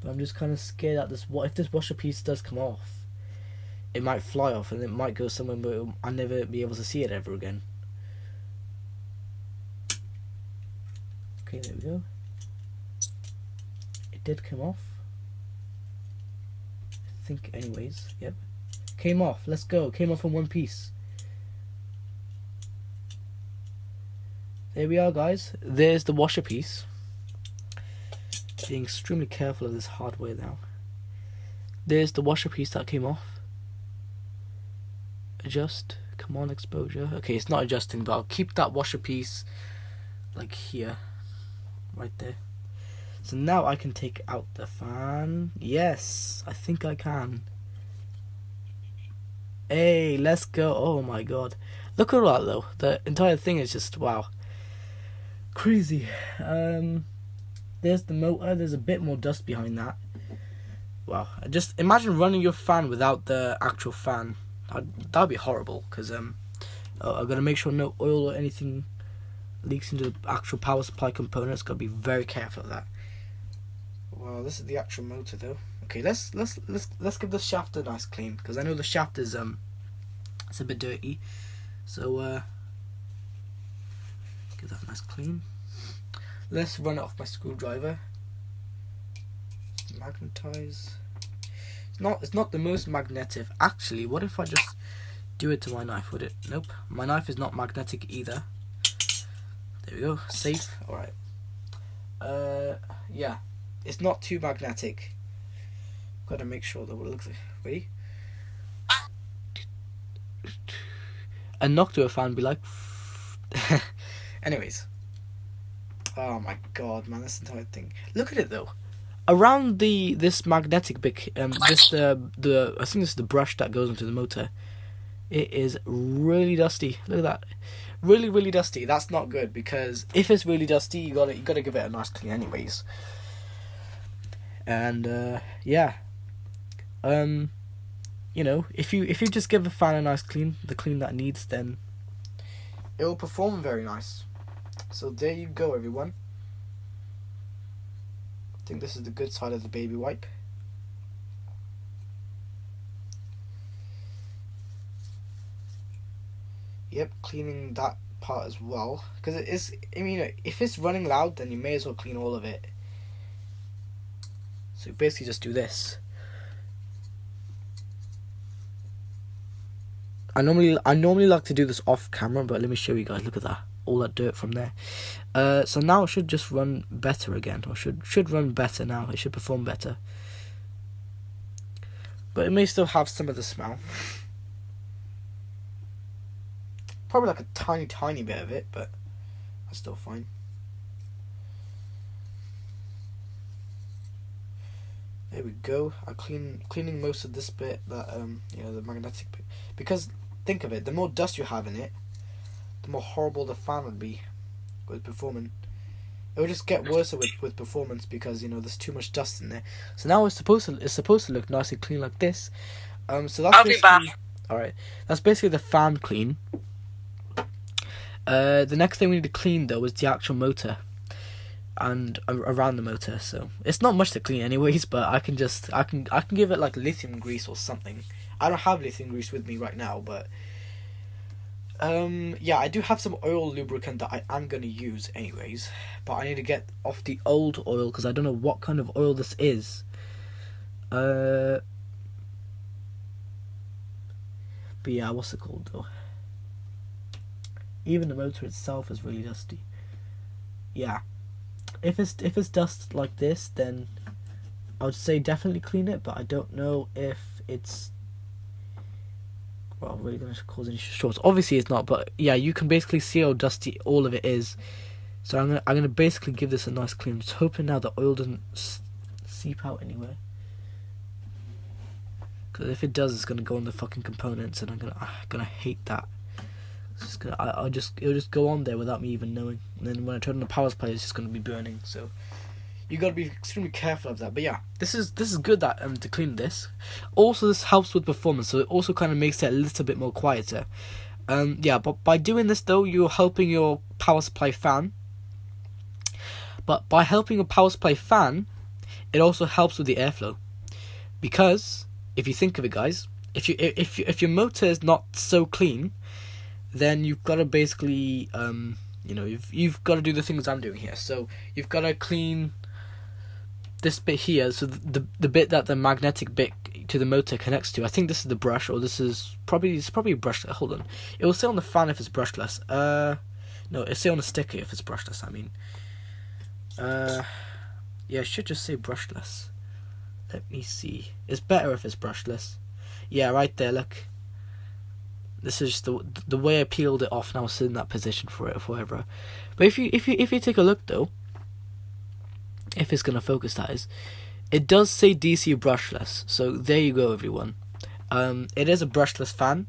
Speaker 2: But I'm just kind of scared that what if this washer piece does come off, it might fly off and it might go somewhere where I'll never be able to see it ever again. Okay, there we go. It did come off. I think, anyways. Yep. Came off. Let's go. Came off in one piece. There we are, guys. There's the washer piece. Being extremely careful of this hardware now. There's the washer piece that came off. Adjust. Come on, exposure. Okay, it's not adjusting, but I'll keep that washer piece like here. Right there. So now I can take out the fan. Yes, I think I can. Hey, let's go. Oh my god. Look at that though. The entire thing is just, wow. Crazy. There's the motor. There's a bit more dust behind that. Wow. Just imagine running your fan without the actual fan. That'd be horrible, because I'm gonna make sure no oil or anything leaks into the actual power supply components. Gotta be very careful of that. Well, this is the actual motor though. Okay, let's give the shaft a nice clean, because I know the shaft is it's a bit dirty. So give that a nice clean. Let's run it off my screwdriver. Magnetize. It's not the most magnetic. Actually, what if I just do it to my knife? Would it? Nope. My knife is not magnetic either. There we go. Safe. Alright. Yeah. It's not too magnetic. Gotta make sure that what it looks like. Ready? A Noctua fan be like. Anyways. Oh my god, man, this entire thing. Look at it though. Around this magnetic bit, I think this is the brush that goes into the motor. It is really dusty. Look at that. Really, really dusty. That's not good, because if it's really dusty, you gotta give it a nice clean anyways. And yeah. You know, if you just give a fan a nice clean, the clean that it needs, then it will perform very nice. So there you go, everyone. I think this is the good side of the baby wipe. Yep, cleaning that part as well, because it is. I mean, if it's running loud, then you may as well clean all of it. So basically, just do this. I normally like to do this off camera, but let me show you guys. Look at that, all that dirt from there. So now it should just run better again, or should run better now. It should perform better, but it may still have some of the smell. Probably like a tiny bit of it, but that's still fine. There we go. I'm cleaning most of this bit, that the magnetic bit, because think of it, the more dust you have in it, the more horrible the fan would be with performing. It would just get worse with performance, because there's too much dust in there. So now it's supposed to look nice and clean like this. So that's
Speaker 3: I'll be back.
Speaker 2: Alright, that's basically the fan clean. The next thing we need to clean though is the actual motor and around the motor. So it's not much to clean anyways, but I can give it like lithium grease or something. I don't have lithium grease with me right now, but yeah, I do have some oil lubricant that I am going to use anyways, but I need to get off the old oil, because I don't know what kind of oil this is. But yeah, what's it called though? Even the motor itself is really dusty. Yeah, if it's dust like this, then I would say definitely clean it, but I don't know if it's really going to cause any shorts. Obviously it's not, but yeah, you can basically see how dusty all of it is. So I'm gonna basically give this a nice clean. Just hoping now the oil doesn't seep out anywhere, because if it does, it's gonna go on the fucking components, and I'm gonna hate that. It's just it'll just go on there without me even knowing, and then when I turn on the power supply, it's just gonna be burning. So you gotta be extremely careful of that. But yeah, this is good that to clean this. Also, this helps with performance, so it also kind of makes it a little bit more quieter. Yeah, but by doing this though, you're helping your power supply fan. But by helping your power supply fan, it also helps with the airflow, because if you think of it, guys, if your motor is not so clean, then you've got to basically
Speaker 1: you know, you've got to do the things I'm doing here. So you've got to clean this bit here, so the bit that the magnetic bit to the motor connects to. I think this is the brush, or this is probably a brush. Hold on, it will say on the fan if it's brushless. No, it'll say on the sticker if it's brushless. I mean, yeah, it should just say brushless. Let me see. It's better if it's brushless. Yeah, right there. Look. This is just the way I peeled it off. Now it's in that position for it forever. But if you take a look though, if it's gonna focus, that is, it does say DC brushless. So there you go, everyone. It is a brushless fan,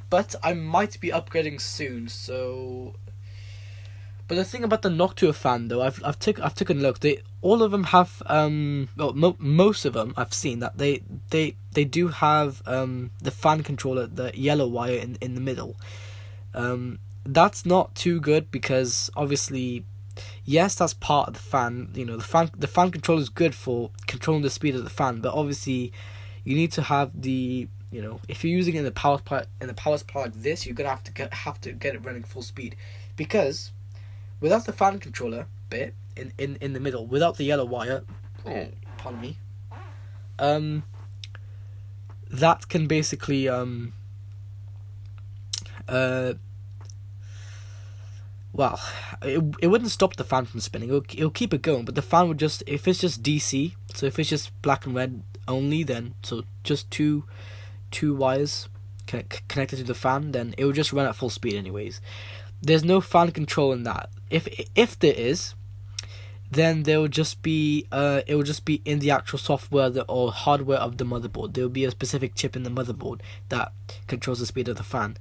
Speaker 1: but I might be upgrading soon. So, but the thing about the Noctua fan though, I've taken a look. All of them have most of them I've seen that they do have the fan controller, the yellow wire in the middle. That's not too good because obviously, yes, that's part of the fan. You know, the fan controller is good for controlling the speed of the fan, but obviously you need to have the, you know, if you're using it in the power supply like this, you're gonna have to get it running full speed, because without the fan controller bit in the middle, without the yellow wire, pardon me, that can basically well, it wouldn't stop the fan from spinning. It'll keep it going, but the fan would just, if it's just DC, so if it's just black and red only, then so just two wires connected to the fan, then it will just run at full speed anyways. There's no fan control in that. If there is, then there will just be it will just be in the actual software or hardware of the motherboard. There will be a specific chip in the motherboard that controls the speed of the fan.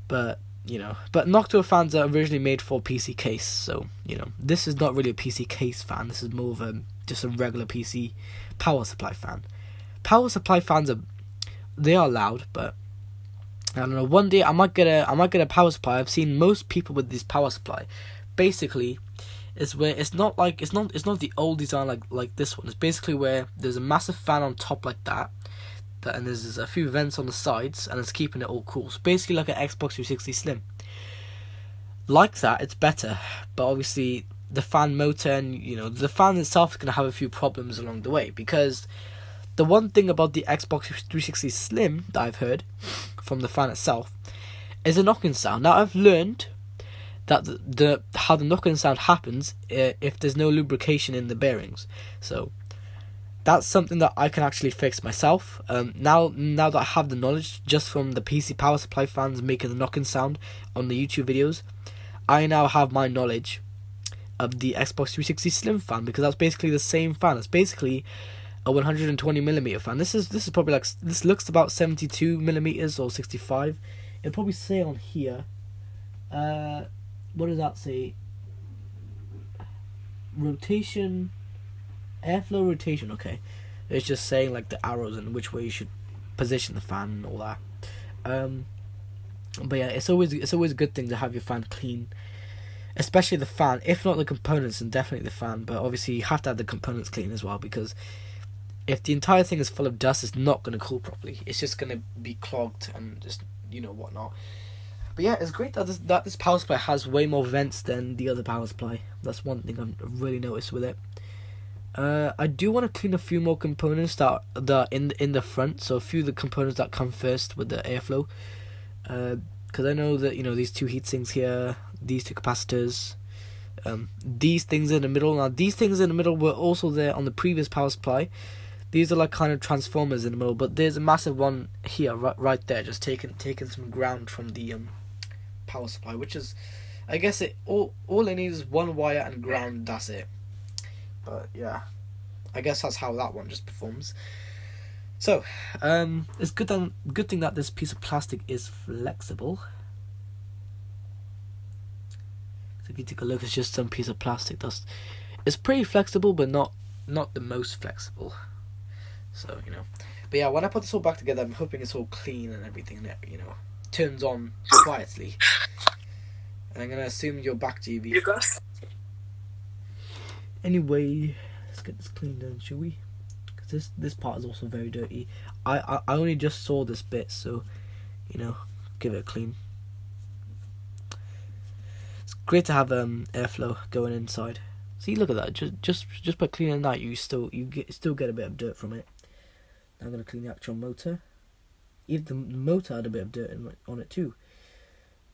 Speaker 1: But you know, but Noctua fans are originally made for PC case, so you know, this is not really a PC case fan. This is more of just a regular PC power supply fan. Power supply fans they are loud, but I don't know. One day I might get a power supply. I've seen most people with this power supply. Basically, is where it's not the old design like this one. It's basically where there's a massive fan on top like that, and there's a few vents on the sides, and it's keeping it all cool. So basically like an Xbox 360 Slim. Like that, it's better, but obviously the fan motor and, you know, the fan itself is going to have a few problems along the way, because the one thing about the Xbox 360 Slim that I've heard from the fan itself is a knocking sound. Now I've learned that how the knocking sound happens if there's no lubrication in the bearings. So that's something that I can actually fix myself. Now that I have the knowledge just from the PC power supply fans making the knocking sound on the YouTube videos, I now have my knowledge of the Xbox 360 Slim fan, because that's basically the same fan. It's basically a 120mm fan. This is probably like, this looks about 72mm or 65. It'll probably say on here, what does that say? Rotation, airflow rotation. Okay, it's just saying like the arrows and which way you should position the fan and all that. But yeah, it's always a good thing to have your fan clean, especially the fan. If not the components, then definitely the fan. But obviously you have to have the components clean as well, because if the entire thing is full of dust, it's not going to cool properly. It's just going to be clogged and just, you know, whatnot. But yeah, it's great that this power supply has way more vents than the other power supply. That's one thing I've really noticed with it. I do want to clean a few more components that are in the front. So a few of the components that come first with the airflow. Because I know that, you know, these two heat sinks here, these two capacitors, these things in the middle. Now these things in the middle were also there on the previous power supply. These are like kind of transformers in the middle, but there's a massive one here, right there, just taking some ground from the power supply, which is, I guess all it needs is one wire and ground. That's it. But yeah, I guess that's how that one just performs. So it's good thing that this piece of plastic is flexible. So if you take a look, it's just some piece of plastic it's pretty flexible, but not the most flexible. So, you know, but yeah, when I put this all back together, I'm hoping it's all clean and everything that, you know, turns on quietly. And I'm gonna assume you're back, GB.
Speaker 3: You guys?
Speaker 1: Anyway, let's get this cleaned then, shall we? Because this part is also very dirty. I only just saw this bit, so, you know, give it a clean. Let's great to have airflow going inside. See, look at that. Just by cleaning that, you still get a bit of dirt from it. Now I'm gonna clean the actual motor. Even the motor had a bit of dirt on it too.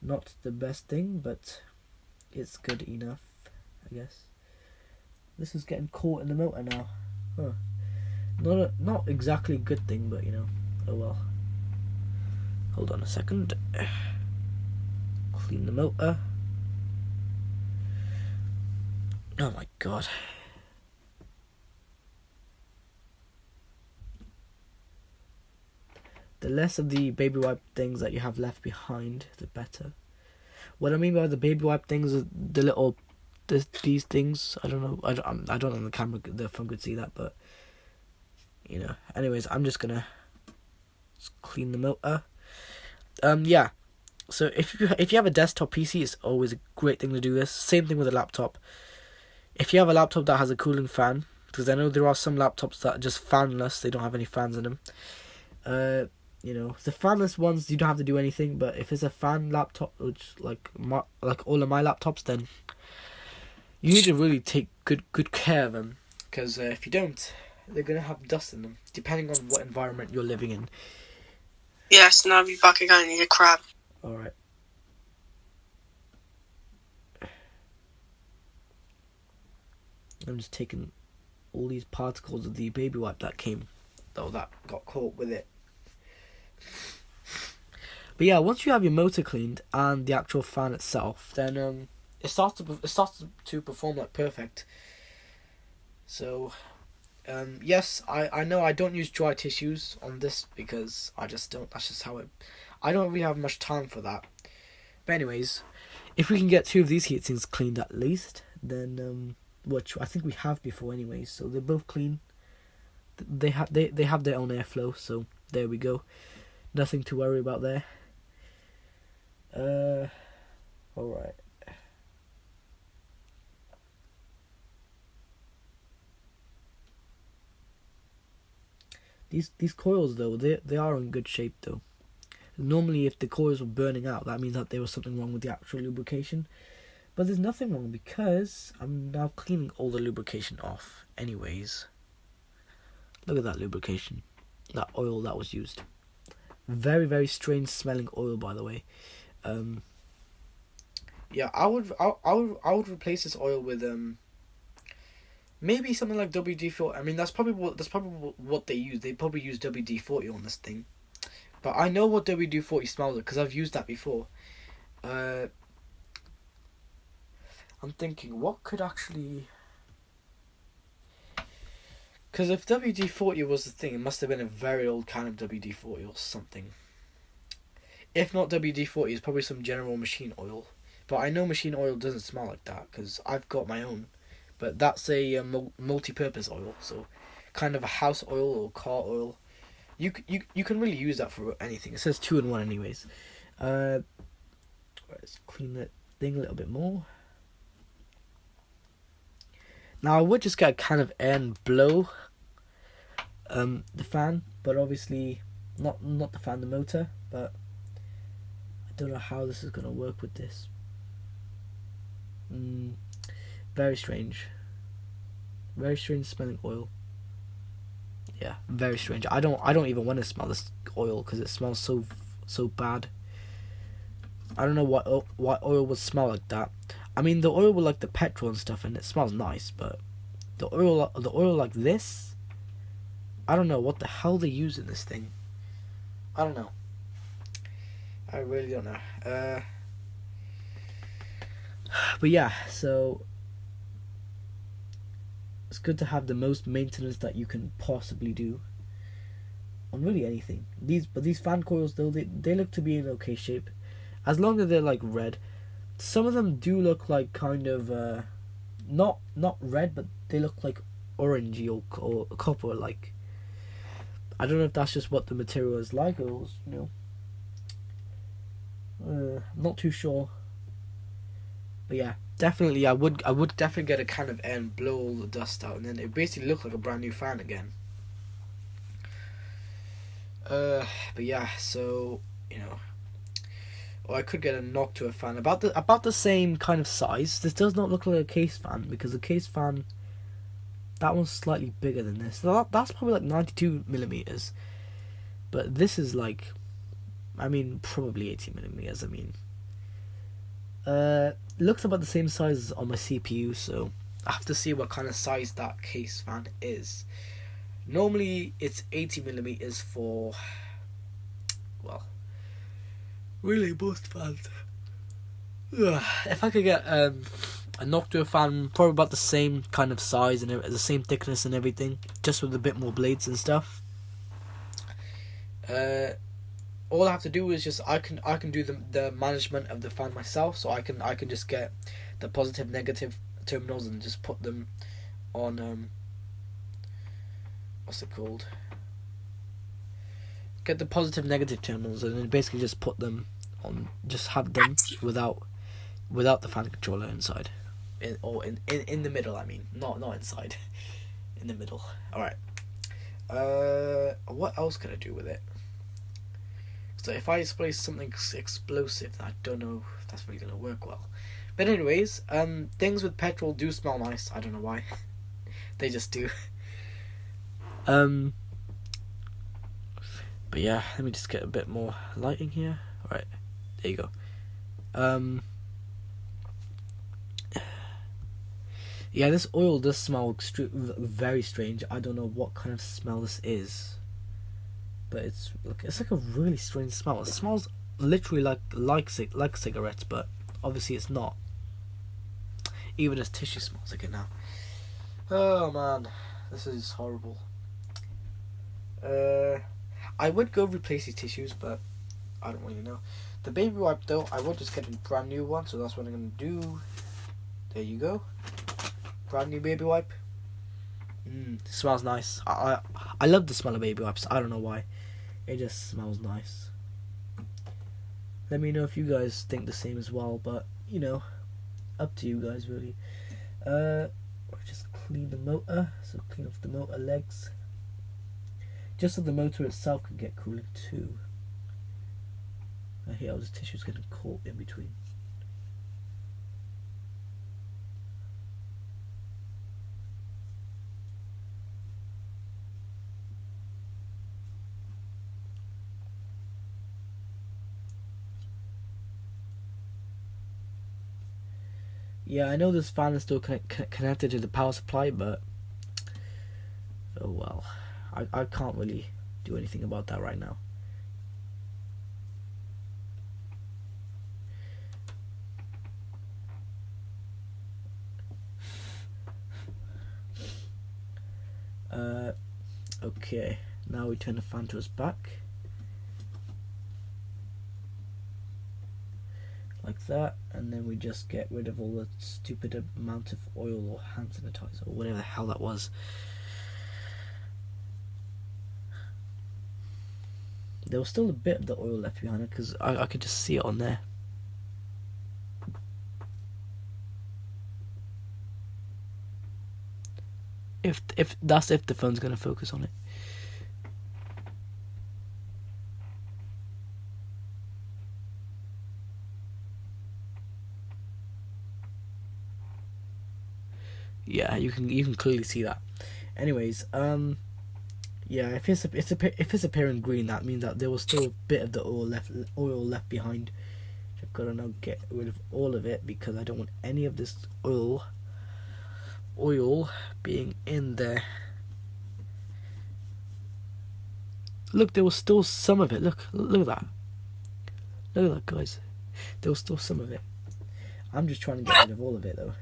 Speaker 1: Not the best thing, but it's good enough, I guess. This is getting caught in the motor now. Huh. Not exactly a good thing, but you know, oh well. Hold on a second. Clean the motor. Oh my god. The less of the baby wipe things that you have left behind, the better. What I mean by the baby wipe things is the little, these things. I don't know. I don't know on the camera the phone could see that, but you know. Anyways, I'm just gonna clean the motor. Yeah. So if you have a desktop PC, it's always a great thing to do this. Same thing with a laptop. If you have a laptop that has a cooling fan, because I know there are some laptops that are just fanless, they don't have any fans in them. You know, the fanless ones, you don't have to do anything, but if it's a fan laptop, which like all of my laptops, then you need to really take good care of them, because if you don't, they're gonna have dust in them, depending on what environment you're living in.
Speaker 3: Yes, and I'll be back again and eat a crab.
Speaker 1: Alright. I'm just taking all these particles of the baby wipe that got caught with it. But yeah, once you have your motor cleaned and the actual fan itself, then it starts to perform like perfect. So yes, I know I don't use dry tissues on this because I just don't. That's just how I don't really have much time for that. But anyways, if we can get 2 of these heatsinks cleaned at least, then which I think we have before anyways, so they're both clean. They have their own airflow, so there we go. Nothing to worry about there. Alright. These coils though, they are in good shape though. Normally if the coils were burning out, that means that there was something wrong with the actual lubrication. But there's nothing wrong because I'm now cleaning all the lubrication off anyways. Look at that lubrication. That oil that was used. Very, very strange smelling oil, by the way. Yeah, I would replace this oil with maybe something like WD-40. I mean, that's probably what they use. They probably use WD-40 on this thing. But I know what WD-40 smells like because I've used that before. I'm thinking, what could actually... Because if WD-40 was the thing, it must have been a very old kind of WD-40 or something. If not WD-40, it's probably some General Machine oil. But I know machine oil doesn't smell like that, because I've got my own. But that's a multi-purpose oil, so kind of a house oil or car oil. You can really use that for anything. It says 2-in-1 anyways. Let's clean that thing a little bit more. Now I would just get a can of air and blow the fan, but obviously not the fan, the motor. But I don't know how this is gonna work with this. Very strange smelling oil. Yeah, very strange. I don't even want to smell this oil because it smells so bad. I don't know why oil would smell like that. I mean, the oil with like the petrol and stuff, and it smells nice, but the oil like this, I don't know what the hell they use in this thing. I don't know. I really don't know. But yeah, so it's good to have the most maintenance that you can possibly do on really anything. These fan coils though, they look to be in okay shape, as long as they're like red. Some of them do look like kind of not red, but they look like orangey or copper like. I don't know if that's just what the material is like, or you know, not too sure. But yeah, definitely I would definitely get a can of air and blow all the dust out, and then it basically looked like a brand new fan again. But yeah, so you know,
Speaker 2: or I could get a Noctua fan about the same kind of size. This does not look like a case fan because the case fan, that one's slightly bigger than this. That's probably like 92 millimeters, but this is like, I mean, probably 80 millimeters. I mean, looks about the same size as on my CPU, so I have to see what kind of size that case fan is. Normally, it's 80 millimeters for, well, really most fans. Ugh. If I could get a Noctua fan, probably about the same kind of size and the same thickness and everything, just with a bit more blades and stuff. All I have to do is just I can do the management of the fan myself, so I can just get the positive negative terminals and just put them on what's it called? Get the positive negative terminals and then basically just put them on, just have them without the fan controller inside, in the middle. I mean, not inside, in the middle. All right. What else can I do with it? So if I display something explosive, I don't know if that's really gonna work well. But anyways, things with petrol do smell nice. I don't know why. They just do. But yeah, let me just get a bit more lighting here. Alright, there you go. Yeah, this oil does smell very strange. I don't know what kind of smell this is, but it's like a really strange smell. It smells literally like cigarettes, but obviously it's not. Even as tissue smells like it now. Oh man, this is horrible. I would go replace these tissues, but I don't really know. The baby wipe though, I would just get a brand new one, so that's what I'm gonna do. There you go, brand new baby wipe. It smells nice. I love the smell of baby wipes. I don't know why, it just smells nice. Let me know if you guys think the same as well, but you know, up to you guys really. Just clean the motor, so clean off the motor legs, just so the motor itself can get cooling too. I hate how this tissue's getting caught in between. Yeah, I know this fan is still connected to the power supply, but oh well, I can't really do anything about that right now. Okay, now we turn the fan to its back. Like that, and then we just get rid of all the stupid amount of oil or hand sanitizer or whatever the hell that was. There was still a bit of the oil left behind it because I could just see it on there. If the phone's gonna focus on it. Yeah, you can clearly see that. Anyways, yeah, if it's appearing green, that means that there was still a bit of the oil left behind. I've got to now get rid of all of it because I don't want any of this oil being in there. Look, there was still some of it. Look at that. Look at that, guys. There was still some of it. I'm just trying to get rid of all of it though.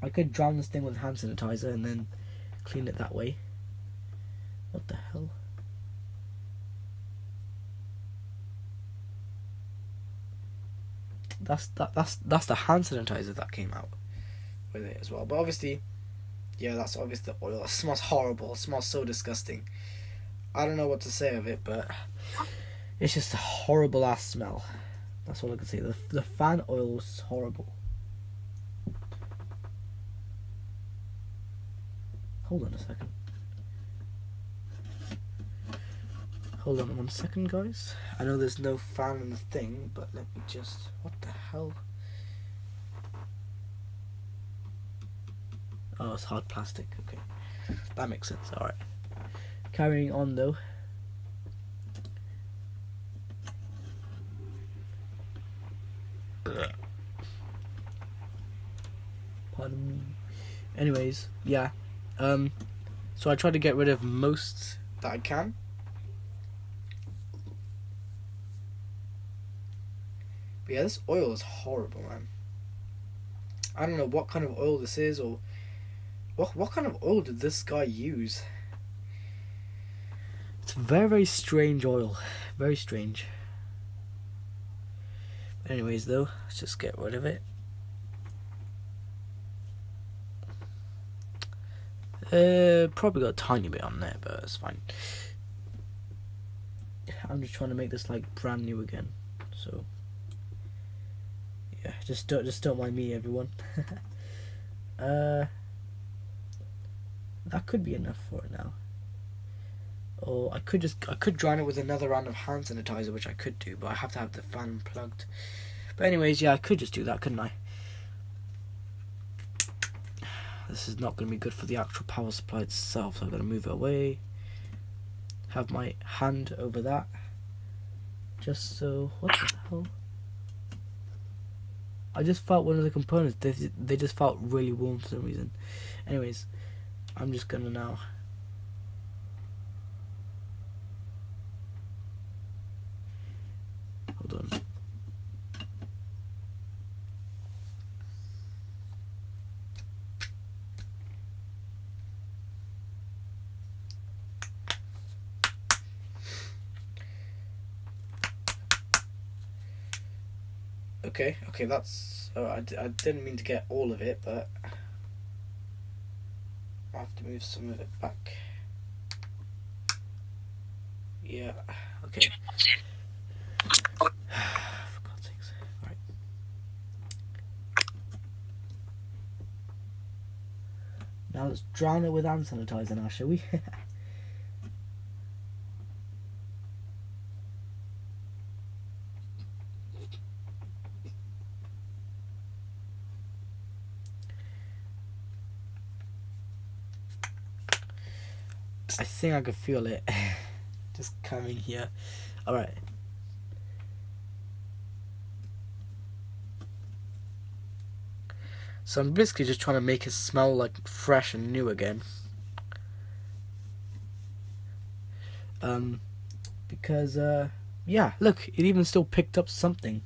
Speaker 2: I could drown this thing with hand sanitizer and then clean it that way. What the hell? That's the hand sanitizer that came out with it as well. But obviously, yeah, that's obviously the oil. It smells horrible. It smells so disgusting. I don't know what to say of it, but it's just a horrible ass smell. That's all I can say. The fan oil was horrible. Hold on a second. Hold on 1 second, guys. I know there's no fan in the thing, but let me just... What the hell? Oh, it's hard plastic. Okay. That makes sense. Alright. Carrying on, though. Pardon me. Anyways, yeah. So I try to get rid of most that I can. But yeah, this oil is horrible, man. I don't know what kind of oil this is, or what kind of oil did this guy use? It's very, very strange oil. Very strange. But anyways, though, let's just get rid of it. Probably got a tiny bit on there, but it's fine. I'm just trying to make this like brand new again, so yeah, just don't mind me, everyone. That could be enough for it now. Or I could drown it with another round of hand sanitizer, which I could do, but I have to have the fan plugged. But anyways, yeah, I could just do that, couldn't I? This is not going to be good for the actual power supply itself, so I've got to move it away. Have my hand over that. Just so... What the hell? I just felt one of the components, they just felt really warm for some reason. Anyways, I'm just going to now... Hold on. Okay, that's... Oh, I didn't mean to get all of it, but... I have to move some of it back. Yeah, okay. For God's sakes. Alright. Now let's drown it with hand sanitizer now, shall we? I think I could feel it just coming here. Alright. So I'm basically just trying to make it smell like fresh and new again. Because yeah, look, it even still picked up something.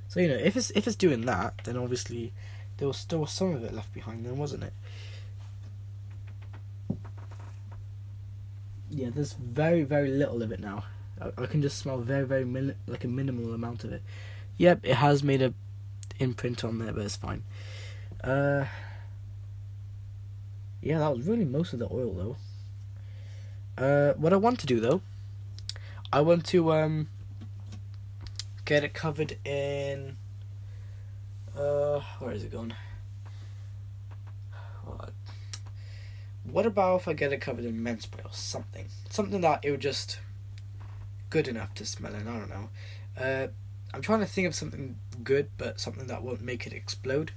Speaker 2: So you know, if it's doing that, then obviously there was still some of it left behind, then wasn't it? Yeah, there's very, very little of it now. I can just smell very, very like a minimal amount of it. Yep, it has made a imprint on there, but it's fine. Yeah, that was really most of the oil, though. What I want to do, though, I want to get it covered in... where is it going? What about if I get it covered in mint spray or something? Something that it would just... good enough to smell in, I don't know. I'm trying to think of something good, but something that won't make it explode.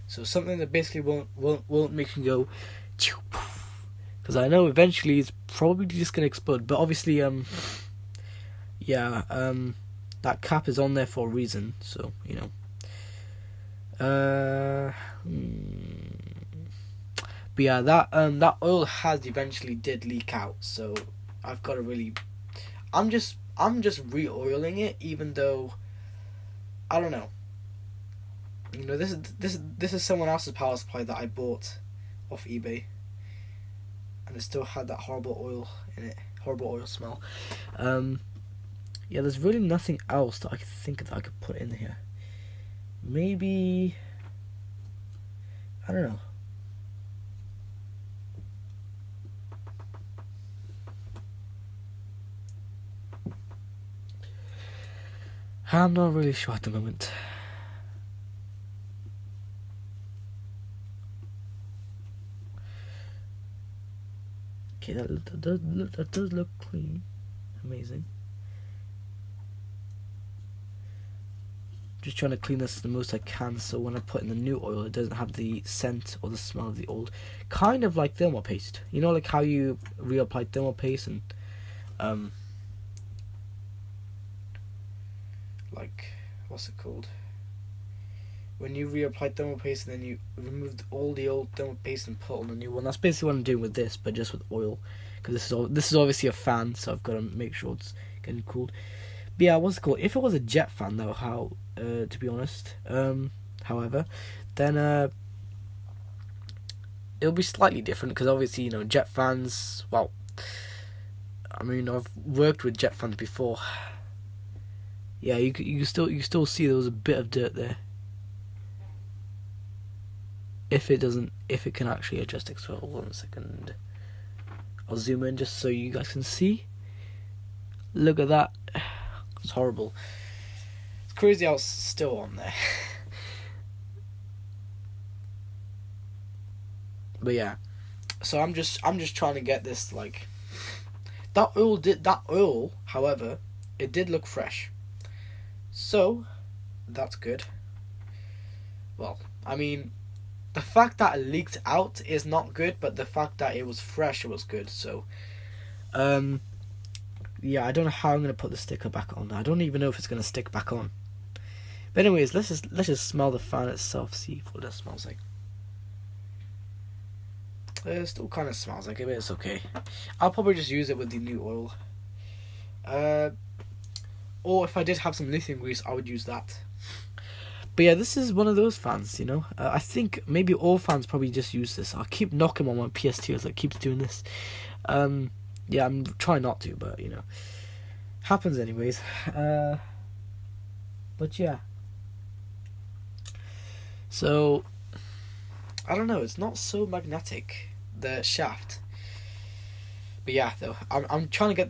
Speaker 2: So something that basically won't make it go... because I know eventually it's probably just going to explode. But obviously, yeah, that cap is on there for a reason, so, you know. But yeah, that oil has eventually did leak out, so I've got to really... I'm just re-oiling it, even though I don't know. You know, this is someone else's power supply that I bought off eBay, and it still had that horrible oil in it, horrible oil smell. Yeah, there's really nothing else that I could think of that I could put in here. Maybe, I don't know. I'm not really sure at the moment.
Speaker 1: Okay, that does look clean. Amazing. Just trying to clean this the most I can, so when I put in the new oil, it doesn't have the scent or the smell of the old. Kind of like thermal paste. You know, like how you reapply thermal paste and like, what's it called? When you reapply thermal paste and then you removed all the old thermal paste and put on the new one. That's basically what I'm doing with this, but just with oil, because this is obviously a fan, so I've got to make sure it's getting cooled. But yeah, what's it called? If it was a jet fan, though, to be honest, however, then it'll be slightly different, because obviously, you know, jet fans. Well, I mean, I've worked with jet fans before. Yeah, you still see there was a bit of dirt there. If it can actually adjust it. So hold on a second. I'll zoom in just so you guys can see. Look at that. It's horrible. It's crazy how it's still on there. But yeah. So I'm just trying to get this, like, that oil, however, it did look fresh. So that's good. Well, I mean, the fact that it leaked out is not good, but the fact that it was fresh was good. So, yeah, I don't know how I'm gonna put the sticker back on. I don't even know if it's gonna stick back on. But anyways, let's just smell the fan itself. See what that smells like. It still kind of smells like it, but it's okay. I'll probably just use it with the new oil. Or if I did have some lithium grease, I would use that. But yeah, this is one of those fans, you know. I think maybe all fans probably just use this. I'll keep knocking on my PS2 as it keeps doing this. Yeah, I'm trying not to, but, you know, happens anyways. But yeah. So, I don't know, it's not so magnetic, the shaft. But yeah, though, I'm trying to get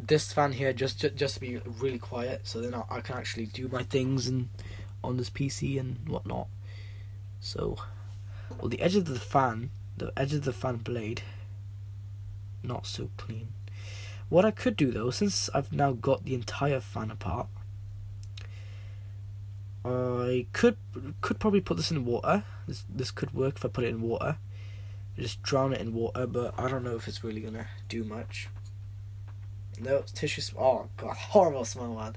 Speaker 1: this fan here just to be really quiet, so then I can actually do my things and on this PC and whatnot. So, well, the edge of the fan blade, not so clean. What I could do though, since I've now got the entire fan apart, I could probably put this in water. This could work if I put it in water. Just drown it in water, but I don't know if it's really gonna do much. No, it's tissue. Oh god, horrible smell, man.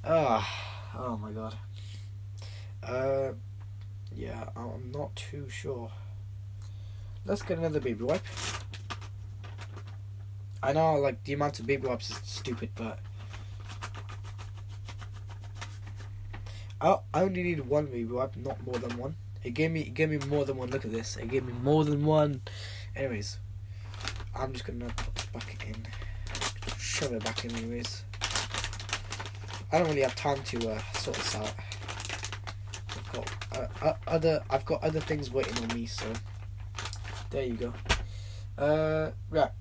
Speaker 1: Oh my god. Yeah, I'm not too sure. Let's get another baby wipe. I know, like, the amount of baby wipes is stupid, but I only need one baby wipe, not more than one. It gave me more than one. Look at this. It gave me more than one. Anyways, I'm just gonna put this back in. Shove it back in anyways. I don't really have time to sort this out. I've got other things waiting on me, so there you go. Right.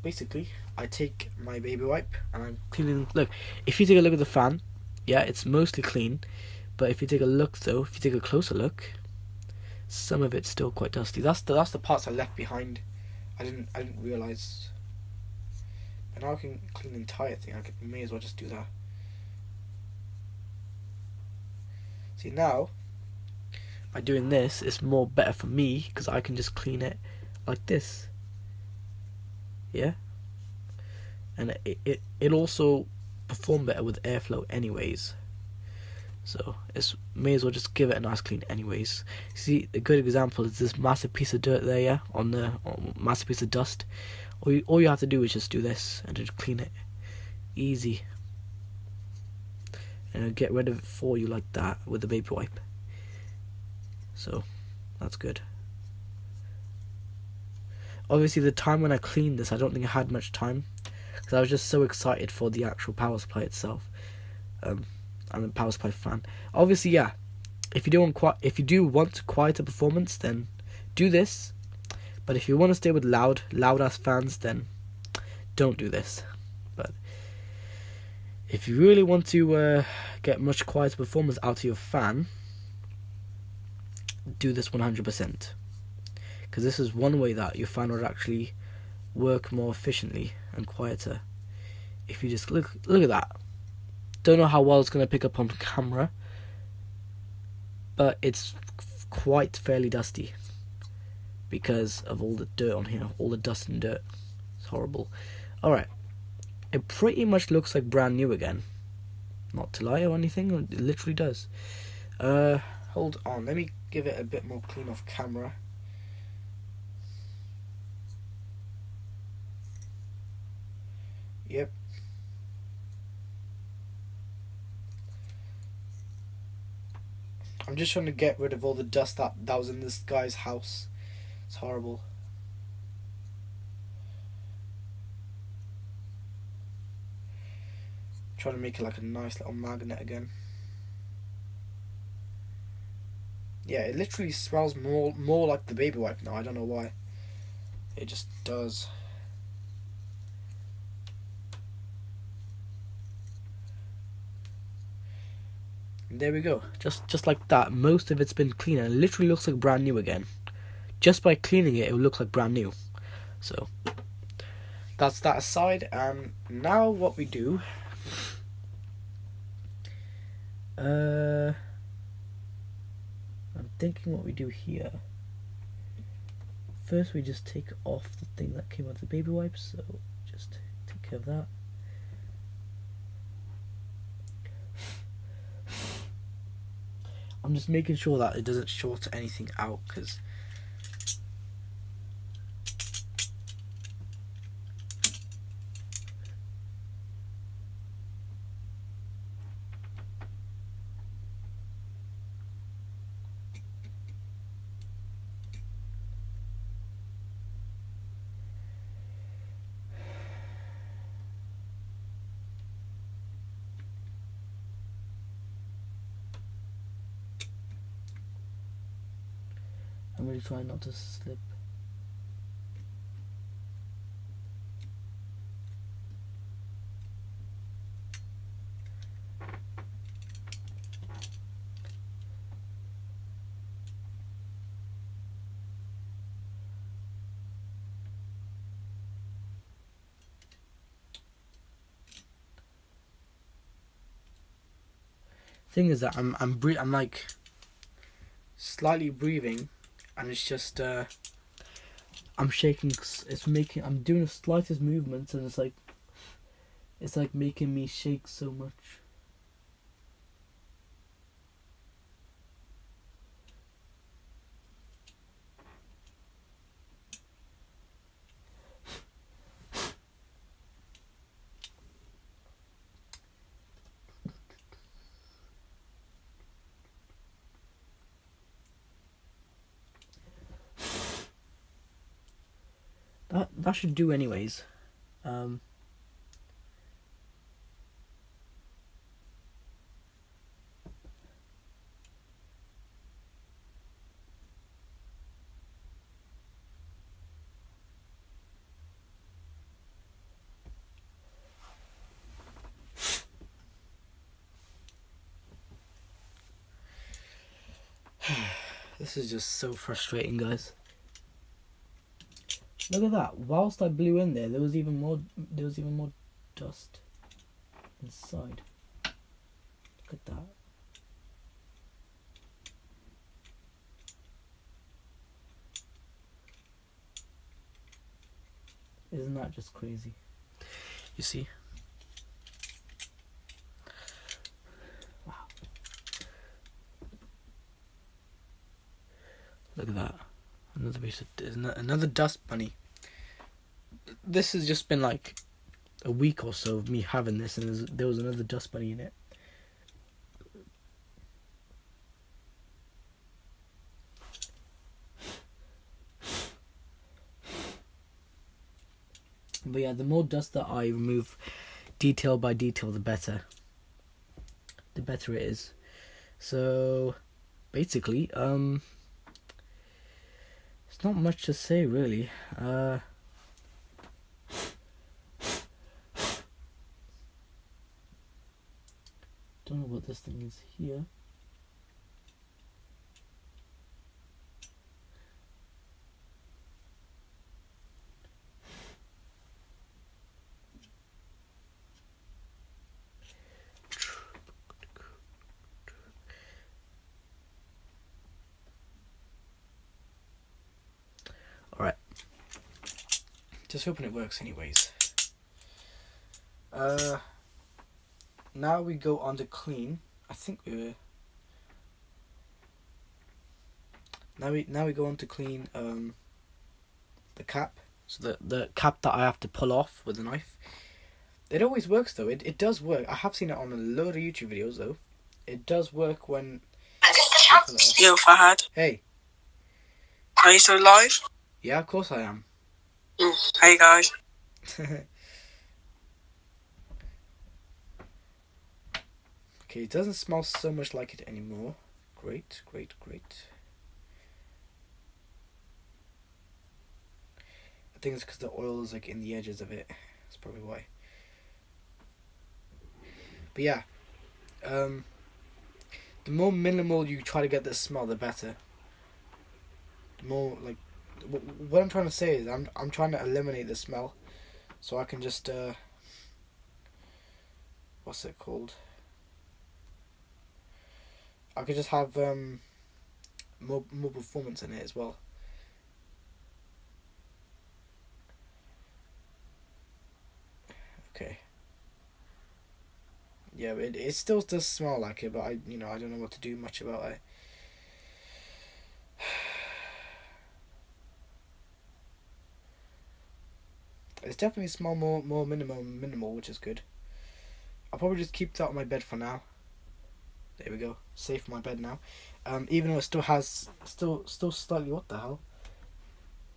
Speaker 1: Basically, I take my baby wipe and I'm cleaning. Look, if you take a look at the fan, yeah, it's mostly clean. But if you take a look, though, if you take a closer look, some of it's still quite dusty. That's the parts I left behind. I didn't realize. But now I can clean the entire thing. I may as well just do that. See, now by doing this, it's more better for me because I can just clean it like this. Yeah, and it also perform better with airflow anyways. So it's may as well just give it a nice clean anyways. See, a good example is this massive piece of dirt there, yeah, on massive piece of dust. All you have to do is just do this and just clean it, easy, and it'll get rid of it for you like that with the baby wipe. So that's good. Obviously, the time when I cleaned this, I don't think I had much time because I was just so excited for the actual power supply itself. And the power supply fan. Obviously, yeah. If you do want quieter performance, then do this. But if you want to stay with loud ass fans, then don't do this. But if you really want to get much quieter performance out of your fan, do this 100%. because this is one way that your fan would actually work more efficiently and quieter. If you just look at that. Don't know how well it's going to pick up on camera, but it's quite fairly dusty because of all the dirt on here, all the dust and dirt. It's horrible. Alright, it pretty much looks like brand new again. Not to lie or anything, it literally does. Hold on, let me give it a bit more clean off camera. Yep. I'm just trying to get rid of all the dust that was in this guy's house. It's horrible. Trying to make it like a nice little magnet again. Yeah, it literally smells more like the baby wipe now. I don't know why. It just does. There we go. Just like that. Most of it's been clean and it literally looks like brand new again. Just by cleaning it, it will look like brand new. So that's that aside. And now what we do. I'm thinking what we do here. First we just take off the thing that came out of the baby wipes, so just take care of that. I'm just making sure that it doesn't short anything out, because I'm really trying not to slip. Thing is that I'm like slightly breathing, and it's just I'm shaking. I'm doing the slightest movements, and it's like making me shake so much. That should do anyways. This is just so frustrating, guys. Look at that. Whilst I blew in there, there was even more dust inside. Look at that. Isn't that just crazy? You see? Wow. Look at that. Another piece of another dust bunny. This has just been like a week or so of me having this, and there was another dust bunny in it. But yeah, the more dust that I remove detail by detail, the better. The better it is. So basically, it's not much to say really. Don't know what this thing is here.
Speaker 2: Just hoping it works anyways. Now we go on to clean. I think we were... Now we go on to clean the cap. So the cap that I have to pull off with a knife. It always works though. It does work. I have seen it on a load of YouTube videos though. It does work when...
Speaker 3: Yo, Fahad.
Speaker 2: Hey.
Speaker 3: Are you still live?
Speaker 2: Yeah, of course I am.
Speaker 3: Hey guys.
Speaker 2: Okay, it doesn't smell so much like it anymore. Great. I think it's because the oil is like in the edges of it. That's probably why. But yeah, the more minimal you try to get this smell, the better. The more like, what I'm trying to say is I'm trying to eliminate the smell, so I can just what's it called? I could just have more performance in it as well. Okay. Yeah, it still does smell like it, but I don't know what to do much about it. It's definitely smell more minimal, which is good. I'll probably just keep that on my bed for now. There we go, safe for my bed now. Even though it still has still slightly, what the hell?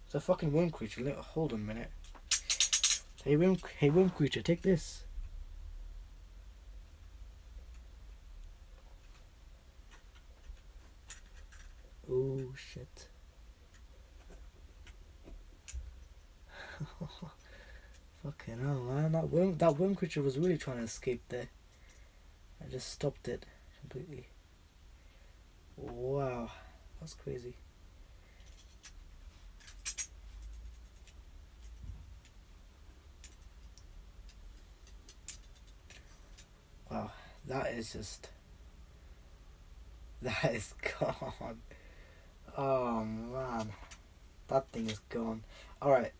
Speaker 2: It's a fucking worm creature. Hold on a minute. Hey worm creature, take this. Oh shit. Fucking hell, man. That worm creature was really trying to escape there. I just stopped it completely. Wow, that's crazy. Wow, that is gone. Oh man, that thing is gone. Alright.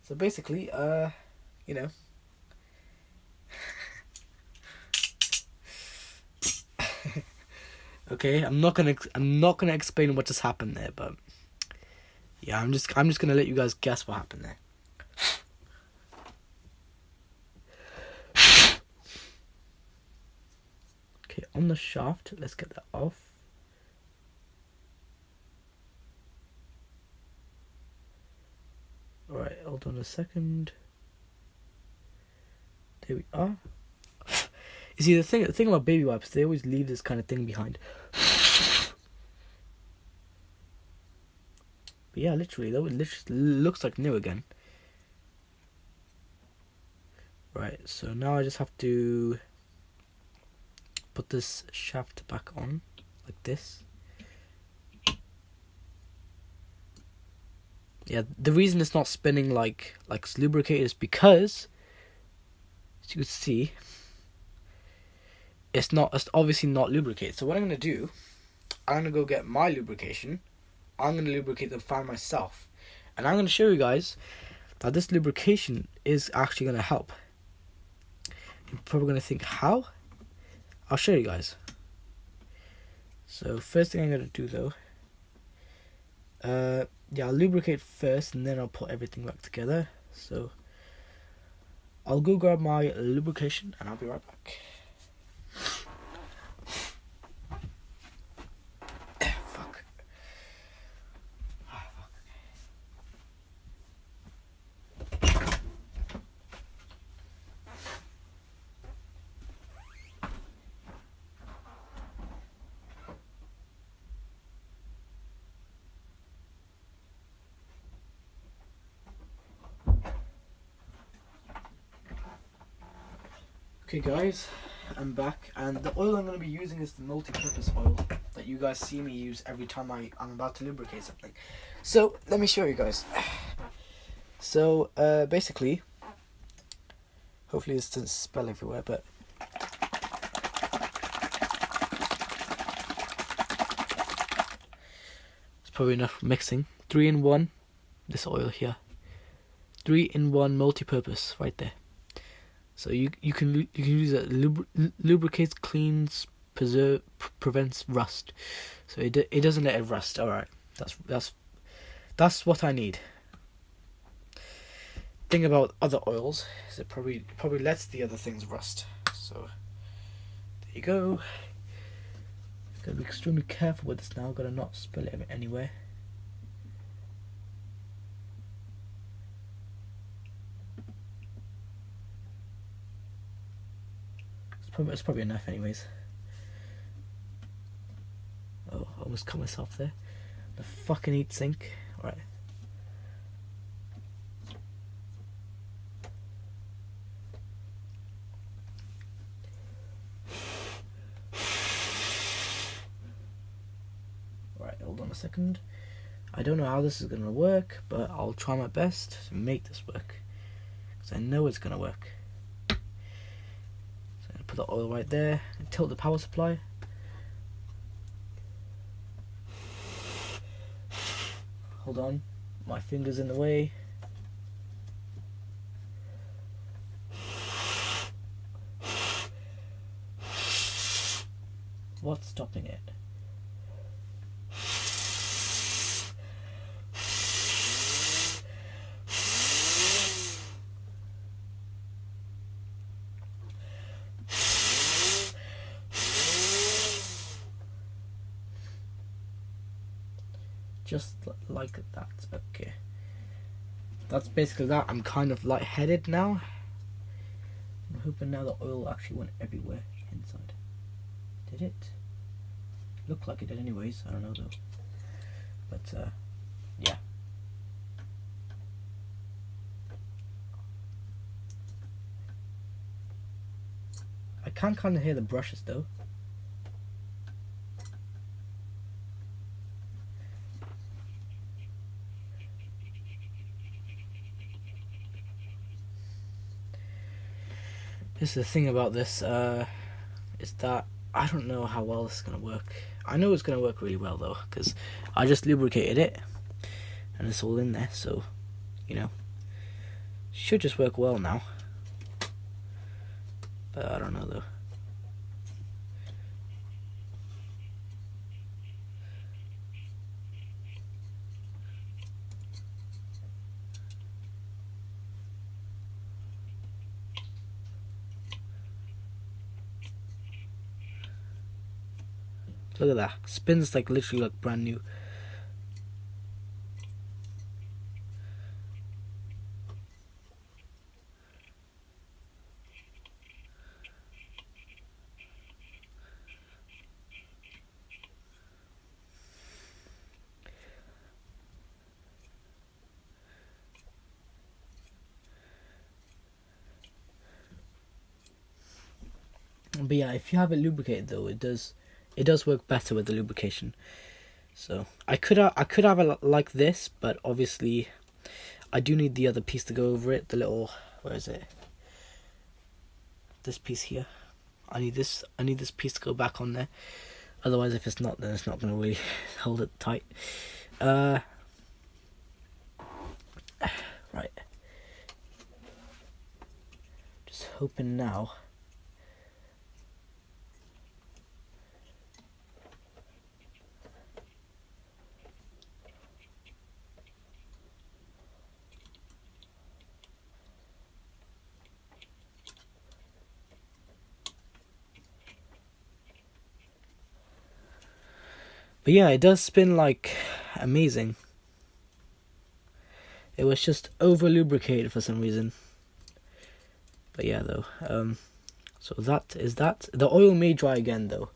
Speaker 2: So basically, you know. Okay, I'm not gonna explain what just happened there, but yeah, I'm just gonna let you guys guess what happened there. Okay, on the shaft, let's get that off. Alright, hold on a second. There we are. You see, the thing about baby wipes, they always leave this kind of thing behind. But yeah, literally, that looks like new again. Right, so now I just have to put this shaft back on, like this. Yeah, the reason it's not spinning like it's lubricated is because, as you can see, it's obviously not lubricated. So what I'm going to do, I'm going to go get my lubrication. I'm going to lubricate the fan myself. And I'm going to show you guys that this lubrication is actually going to help. You're probably going to think, how? I'll show you guys. So first thing I'm going to do though, yeah, I'll lubricate first and then I'll put everything back together. So I'll go grab my lubrication and I'll be right back. Fuck. Okay guys, I'm back, and the oil I'm going to be using is the multi-purpose oil that you guys see me use every time I'm about to lubricate something. So let me show you guys. So basically, hopefully this doesn't spill everywhere, but it's probably enough mixing. 3-in-1 this oil here. 3-in-1 multi-purpose right there. So you can use it. Lubricates, cleans, prevents rust. So it doesn't let it rust. All right, that's what I need. Thing about other oils is it probably lets the other things rust. So there you go. Gotta be extremely careful with this now. Gotta not spill it anywhere. It's probably enough anyways. Oh, I almost cut myself there. The fucking heat sink. Alright. Right, hold on a second. I don't know how this is going to work, but I'll try my best to make this work. Because I know it's going to work. So I'm going to put the oil right there and tilt the power supply. Hold on, my finger's in the way. What's stopping it? Just like that. Okay, that's basically that. I'm kind of lightheaded now. I'm hoping now the oil actually went everywhere inside. Did it? Looked like it did anyways. I don't know though. But yeah. I can kind of hear the brushes though. This is the thing about this, is that I don't know how well this is going to work. I know it's going to work really well though, because I just lubricated it, and it's all in there, so, you know, should just work well now. But I don't know though. Look at that. Spins like literally like brand new. But yeah, if you have it lubricated though, it does work better with the lubrication. So I could have it like this, but obviously I do need the other piece to go over it. The little, where is it? This piece here. I need this piece to go back on there. Otherwise, if it's not, then it's not going to really hold it tight. Right. Just hoping now. But yeah, it does spin like amazing. It was just over lubricated for some reason. But yeah, though. So that is that. The oil may dry again though.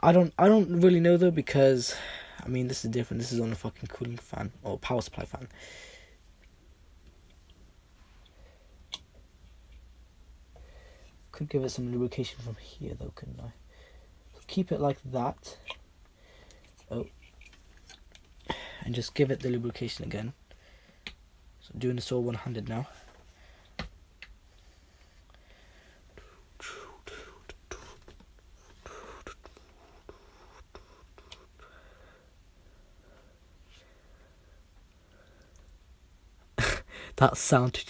Speaker 2: I don't really know though, because I mean this is different. This is on a fucking cooling fan or power supply fan. Could give it some lubrication from here though, couldn't I? So keep it like that. Oh, and just give it the lubrication again. So I'm doing this all one-handed now.
Speaker 1: that sound.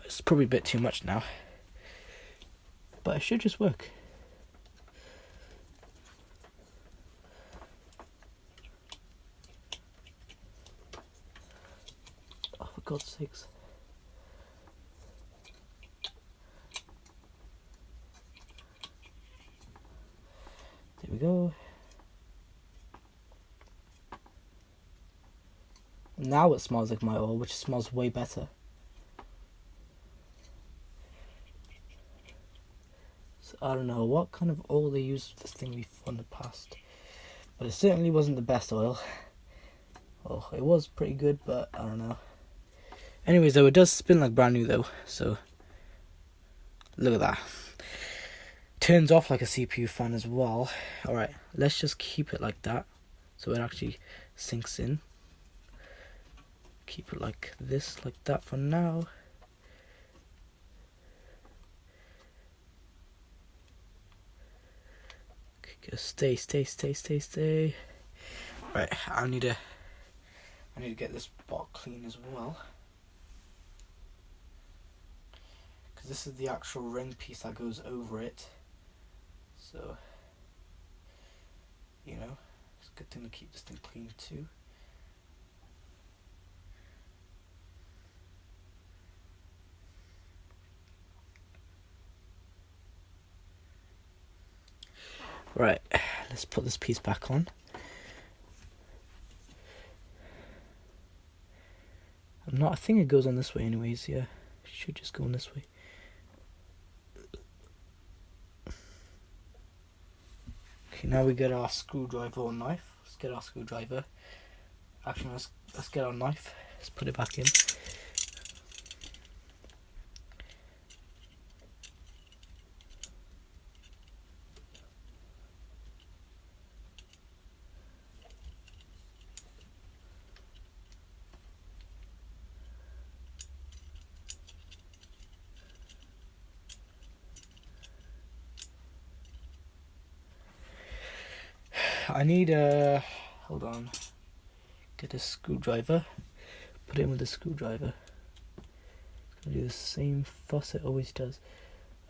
Speaker 1: It's probably a bit too much now, but it should just work. Oh, for God's sakes. There we go. Now it smells like my oil, which smells way better. So I don't know what kind of oil they used for this thing before in the past, but it certainly wasn't the best oil. Oh, it was pretty good, but I don't know. Anyways, though, it does spin like brand new though, so look at that. Turns off like a CPU fan as well. Alright, let's just keep it like that so it actually sinks in. Keep it like this, like that for now. Okay, stay. Right, I need to get this pot clean as well, because this is the actual ring piece that goes over it. So, you know, it's a good thing to keep this thing clean too. Right, let's put this piece back on. I think it goes on this way anyways, yeah. It should just go on this way. Okay, now we get our screwdriver or knife. Let's get our screwdriver. Actually, let's get our knife. Let's put it back in. I need a... hold on. Get a screwdriver. Put it in with a screwdriver. It's gonna do the same fuss it always does.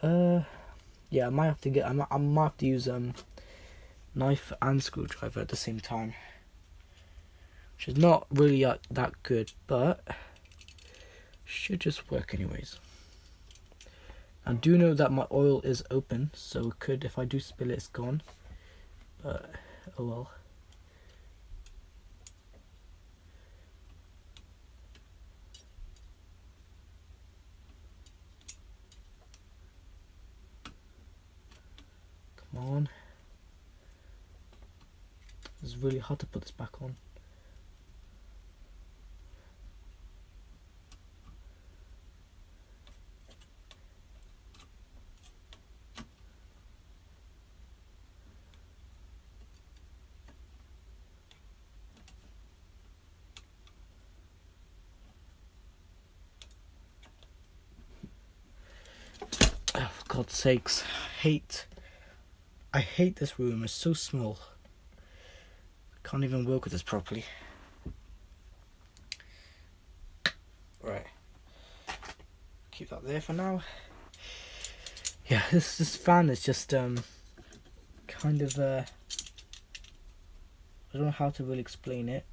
Speaker 1: Yeah, I might have to use knife and screwdriver at the same time, which is not really that good, but should just work anyways. I do know that my oil is open, so it could, if I do spill it, it's gone. But oh well. Come on. It's really hard to put this back on. Oh, for God's sakes, I hate this room. It's so small. I can't even work with this properly. Right. Keep that there for now. Yeah, this fan is just kind of I don't know how to really explain it,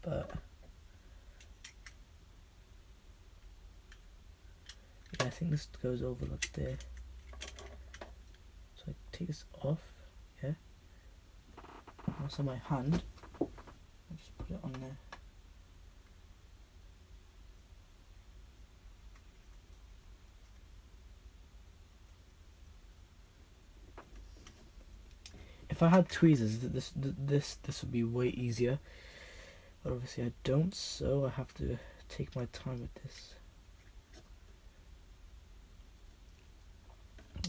Speaker 1: but yeah, I think this goes over like there. So I take this off, yeah. Also my hand, I just put it on there. If I had tweezers, this would be way easier. But obviously I don't, so I have to take my time with this.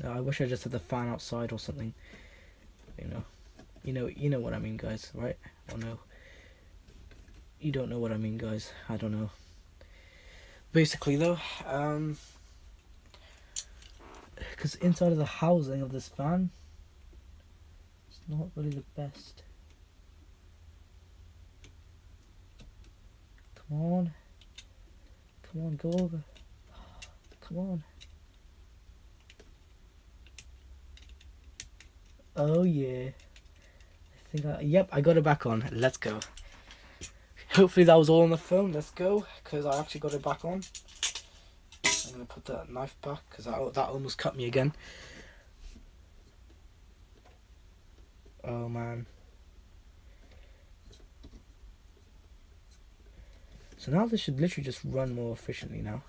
Speaker 1: I wish I just had the fan outside or something. You know what I mean, guys, right? Or no? You don't know what I mean, guys. I don't know. Basically, though, because inside of the housing of this fan, it's not really the best.
Speaker 2: Come on. Come on, go over. Come on. Oh yeah. Yep, I got it back on. Let's go. Hopefully that was all on the phone. Let's go, because I actually got it back on. I'm going to put that knife back, because that almost cut me again. Oh man. So now this should literally just run more efficiently now.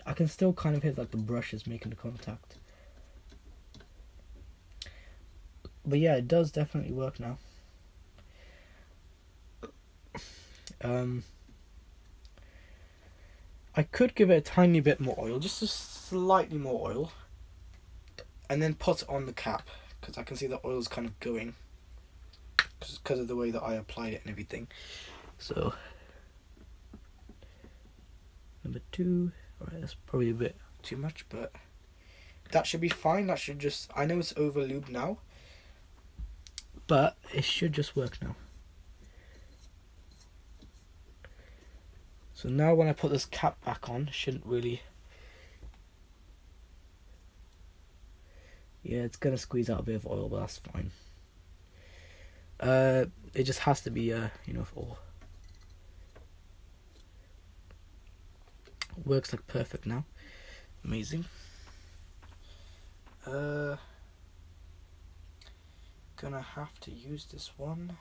Speaker 2: I can still kind of hit like the brushes making the contact. But yeah, it does definitely work now. I could give it a tiny bit more oil, just a slightly more oil, and then put it on the cap, because I can see the oil's kind of going, because of the way that I applied it and everything. So, number 2, alright, that's probably a bit too much, but that should be fine. That should just, I know it's over lubed now, but it should just work now. So now when I put this cap back on, it shouldn't really... Yeah, it's going to squeeze out a bit of oil, but that's fine. It just has to be, you know, for... Works like perfect now. Amazing. Gonna have to use this one.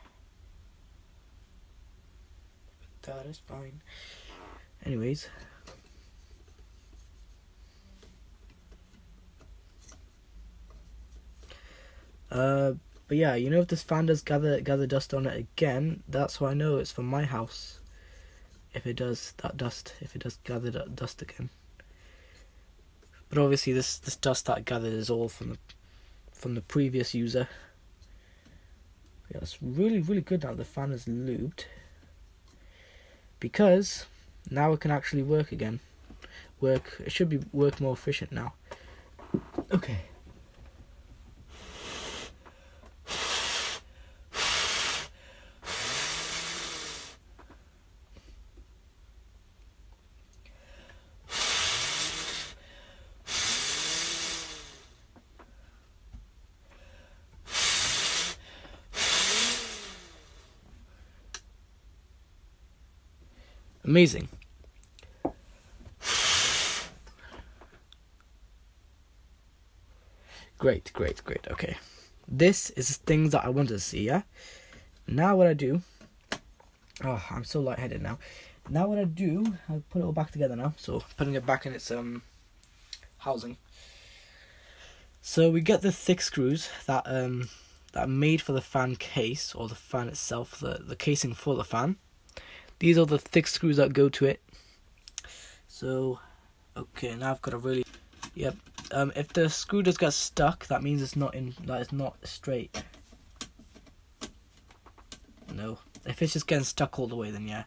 Speaker 2: But that is fine. Anyways, but yeah, you know, if this fan does gather dust on it again, that's how I know it's from my house. If it does gather that dust again. But obviously, this dust that gathered is all from the previous user. Yeah, it's really good now. The fan is lubed, because now it can actually work again. It should work more efficient now. Okay. Amazing. Great. Okay. This is things that I wanted to see, yeah? Now what I do... Oh, I'm so lightheaded now. Now what I do, I put it all back together now. So, putting it back in its housing. So, we get the thick screws that are made for the fan case, or the fan itself, the casing for the fan. These are the thick screws that go to it. So, okay, now I've got a really... Yep. If the screw just gets stuck, that means it's not straight. No. If it's just getting stuck all the way, then yeah.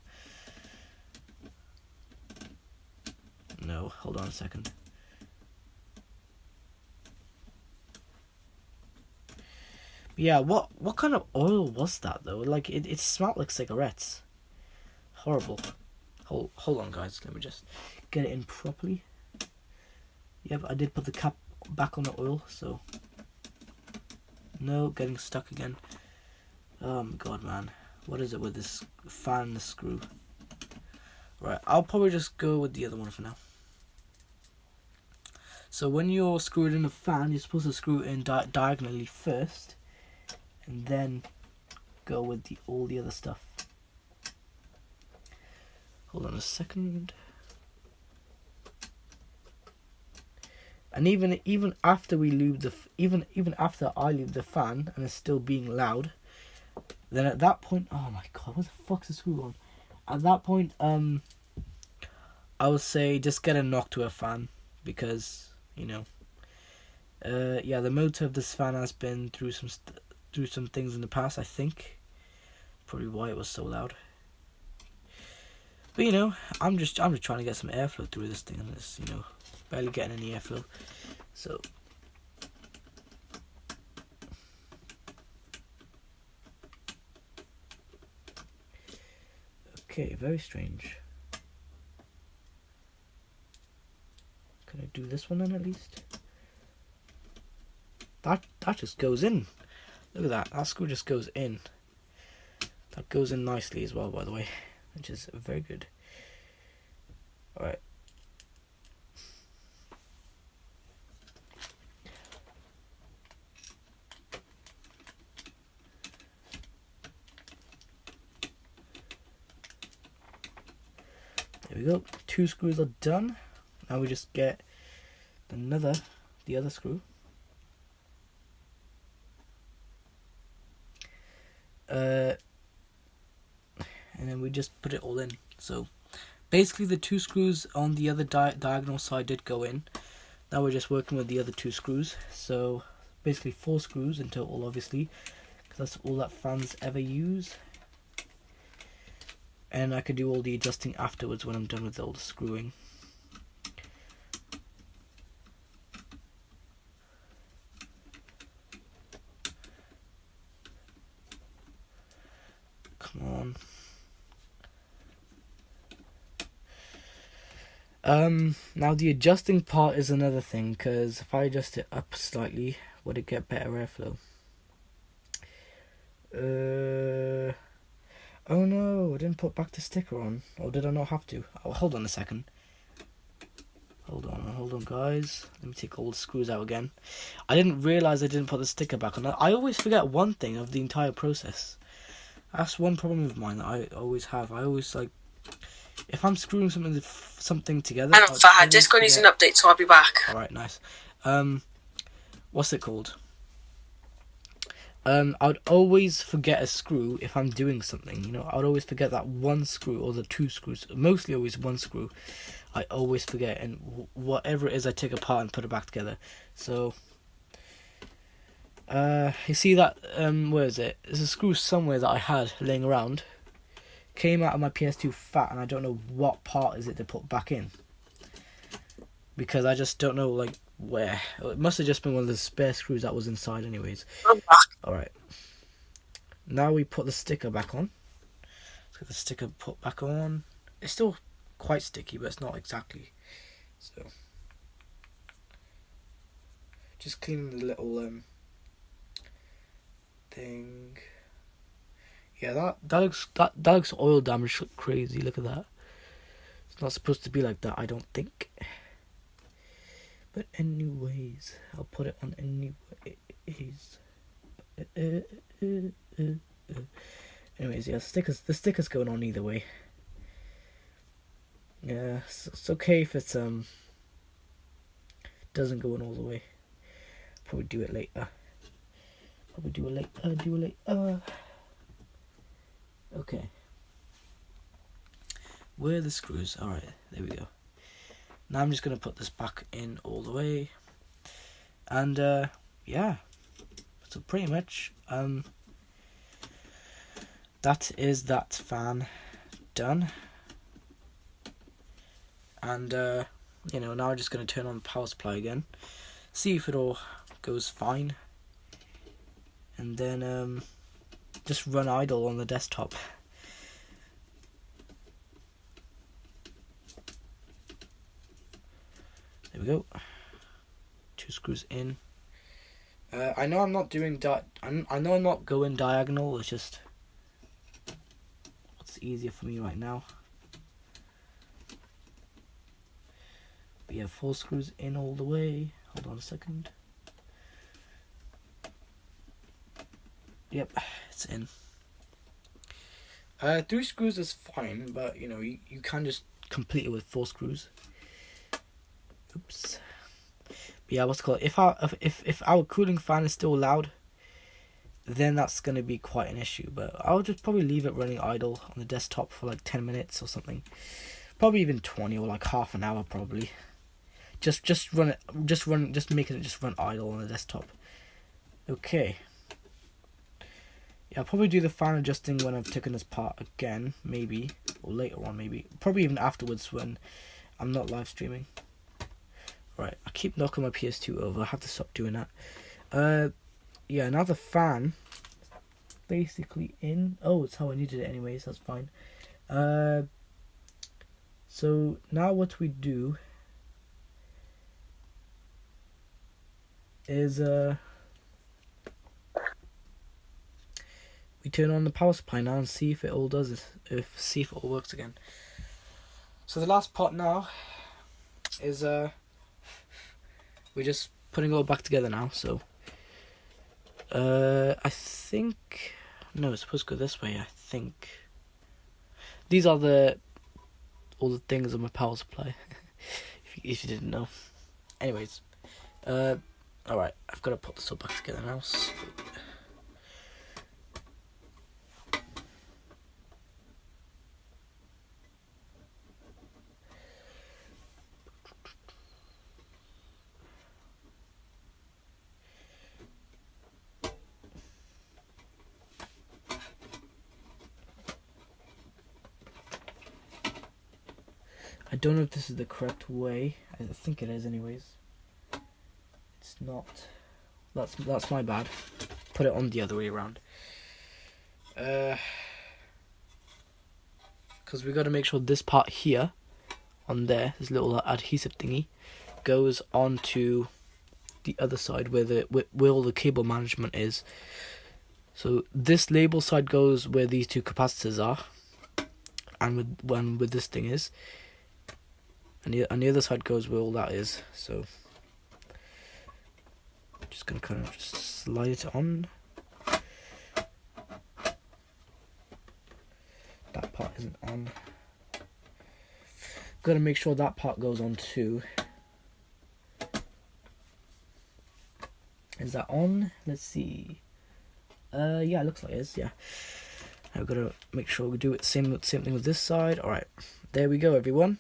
Speaker 2: No, hold on a second. Yeah, what kind of oil was that though? Like it smelled like cigarettes. Horrible. Hold on, guys. Let me just get it in properly. Yep, I did put the cap back on the oil, so... No, getting stuck again. Oh my god, man. What is it with this fan and the screw? Right, I'll probably just go with the other one for now. So when you're screwed in a fan, you're supposed to screw it in diagonally first, and then go with all the other stuff. Hold on a second. And even after we lube even after I lube the fan and it's still being loud, then at that point, oh my god, what the fuck's the screw on? At that point, I would say just get a knock to a fan, because you know, yeah, the motor of this fan has been through some things in the past. I think probably why it was so loud. But you know, I'm just trying to get some airflow through this thing, and it's, you know, barely getting any airflow. So okay, very strange. Can I do this one then at least? That just goes in. Look at that. That screw just goes in. That goes in nicely as well, by the way, which is very good. Alright. There we go. 2 screws are done. Now we just get the other screw. And then we just put it all in. So basically the 2 screws on the other diagonal side did go in. Now we're just working with the other 2 screws. So basically 4 screws in total, obviously, because that's all that fans ever use. And I could do all the adjusting afterwards when I'm done with all the screwing. Come on. Now the adjusting part is another thing, because if I adjust it up slightly, would it get better airflow? Oh no, I didn't put back the sticker on. Or did I not have to? Oh, hold on a second. Hold on guys. Let me take all the screws out again. I didn't realise I didn't put the sticker back on. I always forget one thing of the entire process. That's one problem of mine that I always have. I always, like, if I'm screwing something together...
Speaker 3: Hang on, Fahad, Discord needs an update, so I'll be back.
Speaker 2: Alright, nice. What's it called? I'd always forget a screw if I'm doing something, you know. I'd always forget that one screw or the 2 screws. Mostly always one screw. I always forget, and whatever it is, I take apart and put it back together. So, you see that, where is it? There's a screw somewhere that I had laying around. Came out of my PS2 fat, and I don't know what part is it to put back in. Because I just don't know, like, where. It must have just been one of the spare screws that was inside anyways. Alright. Now we put the sticker back on. Let's get the sticker put back on. It's still quite sticky, but it's not exactly. So, just cleaning the little thing. Yeah, that looks oil damage crazy. Look at that. It's not supposed to be like that, I don't think. But anyways, I'll put it on anyways. Anyways, yeah, the sticker's going on either way. Yeah, it's okay if it's doesn't go in all the way. Probably do it later. Okay. Where are the screws? Alright, there we go. Now I'm just going to put this back in all the way. And, yeah. So pretty much, that is that fan done. And, you know, now I'm just going to turn on the power supply again. See if it all goes fine. And then, just run idle on the desktop. There we go. 2 screws in. I know I'm not doing I know I'm not going diagonal. It's just what's easier for me right now. But yeah, 4 screws in all the way. Hold on a second. Yep, it's in. 3 screws is fine, but you know you can just complete it with 4 screws. Oops. But yeah, what's it called? If our cooling fan is still loud, then that's gonna be quite an issue. But I'll just probably leave it running idle on the desktop for like 10 minutes or something. Probably even 20 or like half an hour probably. Just make it just run idle on the desktop. Okay. Yeah, I'll probably do the fan adjusting when I've taken this part again, maybe.
Speaker 1: or later on maybe, probably even afterwards when I'm not live streaming. Right, I keep knocking my PS2 over. I have to stop doing that. Yeah, now the fan basically in. Oh, it's how I needed it anyways. That's fine. So now what we do is we turn on the power supply now and see if it all does this, see if it all works again. So the last part now is we're just putting it all back together now. So I think no, it's supposed to go this way. I think these are all the things on my power supply. if you didn't know. Anyways, alright, I've got to put this all back together now. So I don't know if this is the correct way. I think it is anyways. It's not. That's my bad. Put it on the other way around. Because we got to make sure this part here, on there, this little adhesive thingy, goes onto the other side where all the cable management is. So this label side goes where these two capacitors are, and with this thing is. And the other side goes where all that is. So just gonna kind of just slide it on. That part isn't on. Gotta make sure that part goes on too. Is that on? Let's see. Yeah, it looks like it is. Yeah. I've got to make sure we do it same thing with this side. All right, there we go, everyone.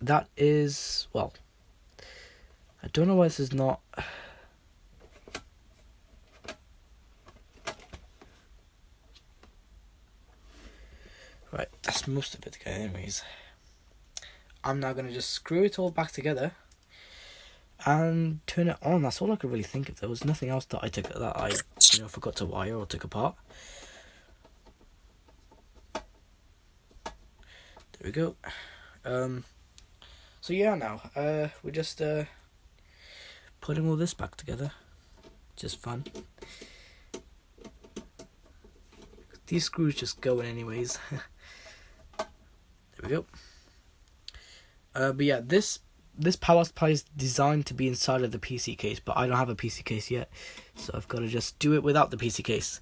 Speaker 1: That is, well, I don't know why this is not. Right, that's most of it, guys. Anyways, I'm now gonna just screw it all back together and turn it on. That's all I could really think of. There was nothing else that I forgot to wire or took apart. There we go. So yeah, now we're just putting all this back together. Just fun. These screws just go in anyways. There we go. But yeah, this power supply is designed to be inside of the PC case, but I don't have a PC case yet, so I've got to just do it without the PC case.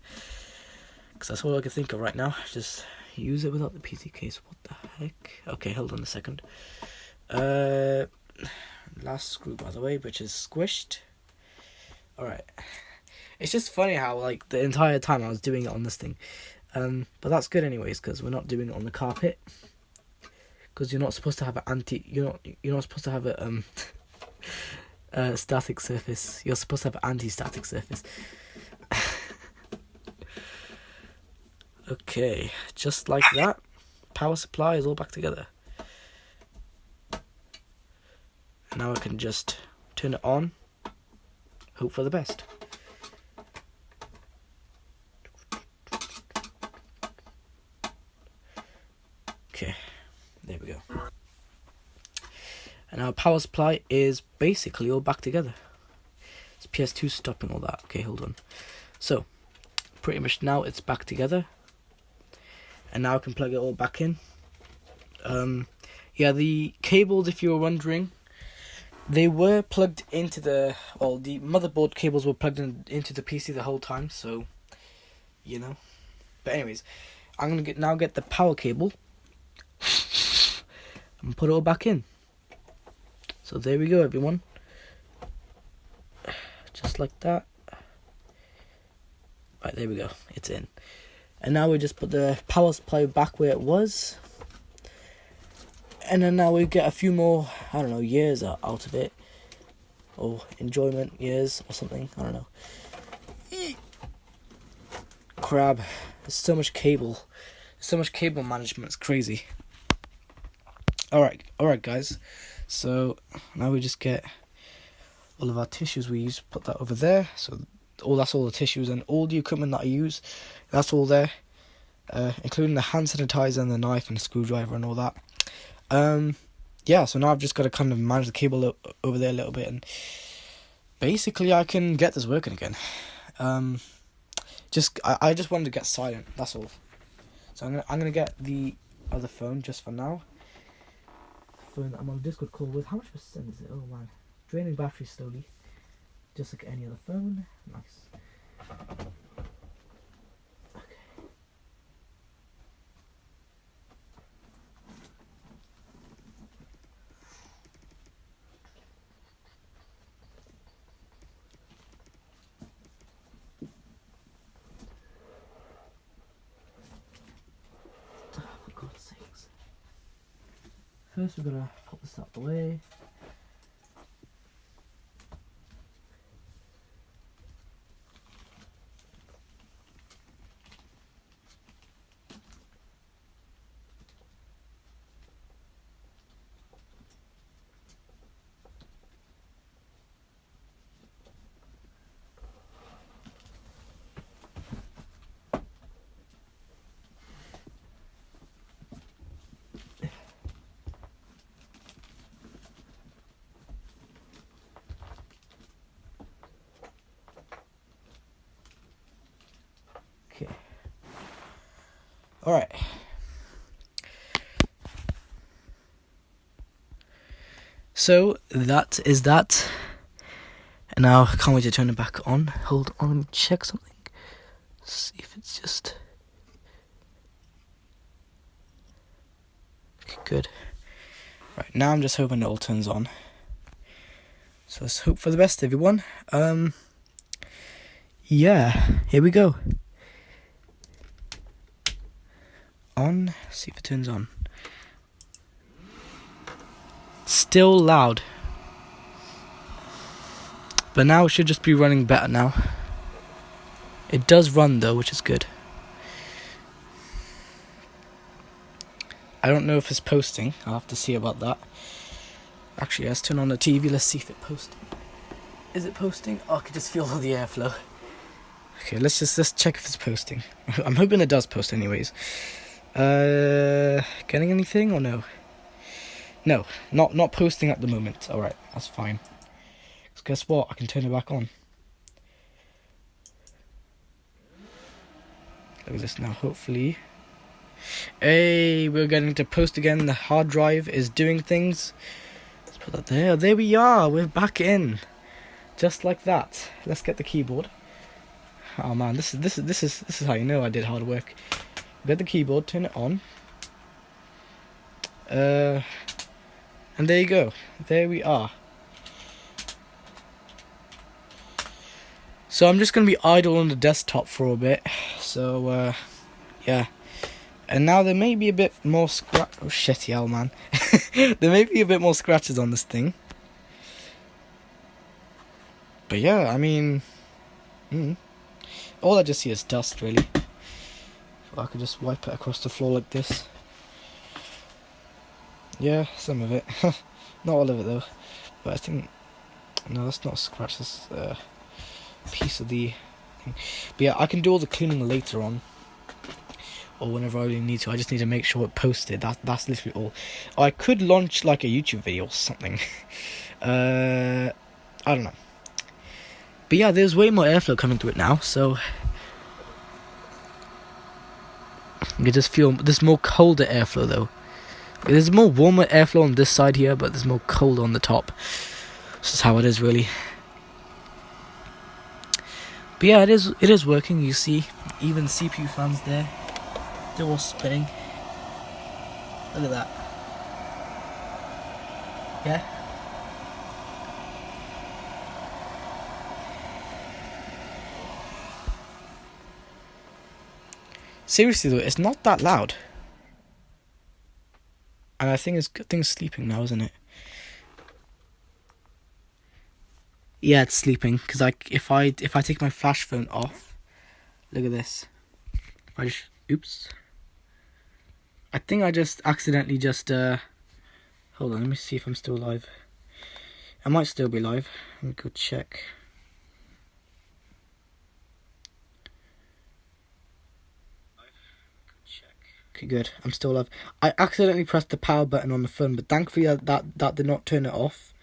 Speaker 1: Because that's all I can think of right now. Just use it without the PC case. What the heck? Okay, hold on a second. Last screw, by the way, which is squished. Alright. It's just funny how, like, the entire time I was doing it on this thing. But that's good anyways, because we're not doing it on the carpet. Because you're not supposed to have an you're not supposed to have a static surface. You're supposed to have an anti-static surface. Okay, just like that, power supply is all back together. And now I can just turn it on, hope for the best. Okay, there we go. And our power supply is basically all back together. It's PS2 stopping all that. Okay, hold on. So, pretty much now it's back together. And now I can plug it all back in. Yeah, the cables, if you were wondering, they were plugged into the motherboard cables were plugged into the PC the whole time, so, you know. But anyways, I'm going to now get the power cable and put it all back in. So there we go, everyone. Just like that. Right, there we go. It's in. And now we just put the power supply back where it was. And then now we get a few more, I don't know, years out of it. Or enjoyment years or something. I don't know. Crab. There's so much cable. There's so much cable management. It's crazy. Alright guys. So now we just get all of our tissues we use, put that over there. So that's all the tissues and all the equipment that I use, that's all there. Including the hand sanitizer and the knife and the screwdriver and all that. Yeah, so now I've just got to kind of manage the cable over there a little bit, and basically I can get this working again. I just wanted to get silent, that's all. So I'm gonna get the other phone just for now. The phone that I'm on a Discord call with. How much percent is it? Oh man, draining battery slowly, just like any other phone. Nice. For God's sakes. First we're gonna pop this out the way. Okay. Alright. So that is that. And now I can't wait to turn it back on. Hold on, let me check something. See if it's just... Okay, good. Right, now I'm just hoping it all turns on. So let's hope for the best, everyone. Yeah, here we go. On, see if it turns on. Still loud. But now it should just be running better now. It does run though, which is good. I don't know if it's posting. I'll have to see about that. Actually, let's turn on the TV. Let's see if it posting. Is it posting? Oh, I can just feel all the airflow. Okay, let's check if it's posting. I'm hoping it does post anyways. Getting anything or no? No, not posting at the moment. Alright, that's fine. Because guess what? I can turn it back on. Look at this now, hopefully. Hey, we're getting to post again. The hard drive is doing things. Let's put that there. There we are. We're back in. Just like that. Let's get the keyboard. Oh man, this is how you know I did hard work. Get the keyboard, turn it on. And there you go. There we are. So I'm just going to be idle on the desktop for a bit. So, yeah. And now there may be a bit more oh shit, hell, man. There may be a bit more scratches on this thing. But yeah, I mean... all I just see is dust, really. I could just wipe it across the floor like this. Yeah, some of it. Not all of it though. But I think... No, that's not a scratch, that's a piece of the thing. But yeah, I can do all the cleaning later on. Or whenever I really need to. I just need to make sure it posted. That's literally all. I could launch like a YouTube video or something. I don't know. But yeah, there's way more airflow coming through it now, so... You can just feel there's more colder airflow though. There's more warmer airflow on this side here, but there's more cold on the top. This is how it is really. But yeah, it is working. You see, even CPU fans there, they're all spinning. Look at that. Yeah. Seriously though, it's not that loud. And I think it's sleeping now, isn't it? Yeah, it's sleeping. Because if I take my flash phone off, look at this. If I just oops. I think I just accidentally just Hold on, let me see if I'm still live. I might still be live. Let me go check. Okay, good. I'm still live. I accidentally pressed the power button on the phone, but thankfully that did not turn it off.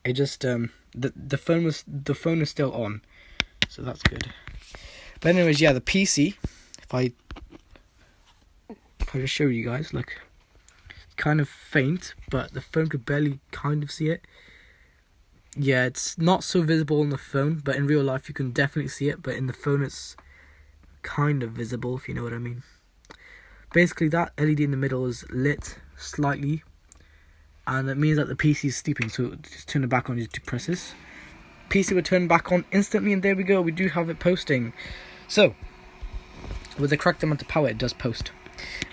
Speaker 1: It just the phone is still on, so that's good. But anyways, yeah, the PC. If I just show you guys, look, it's kind of faint, but the phone could barely kind of see it. Yeah, it's not so visible on the phone, but in real life you can definitely see it. But in the phone, it's kind of visible, if you know what I mean. Basically, that LED in the middle is lit slightly, and it means that the PC is sleeping, so just turn it back on, just press this. PC will turn back on instantly, and there we go, we do have it posting. So, with the correct amount of power, it does post.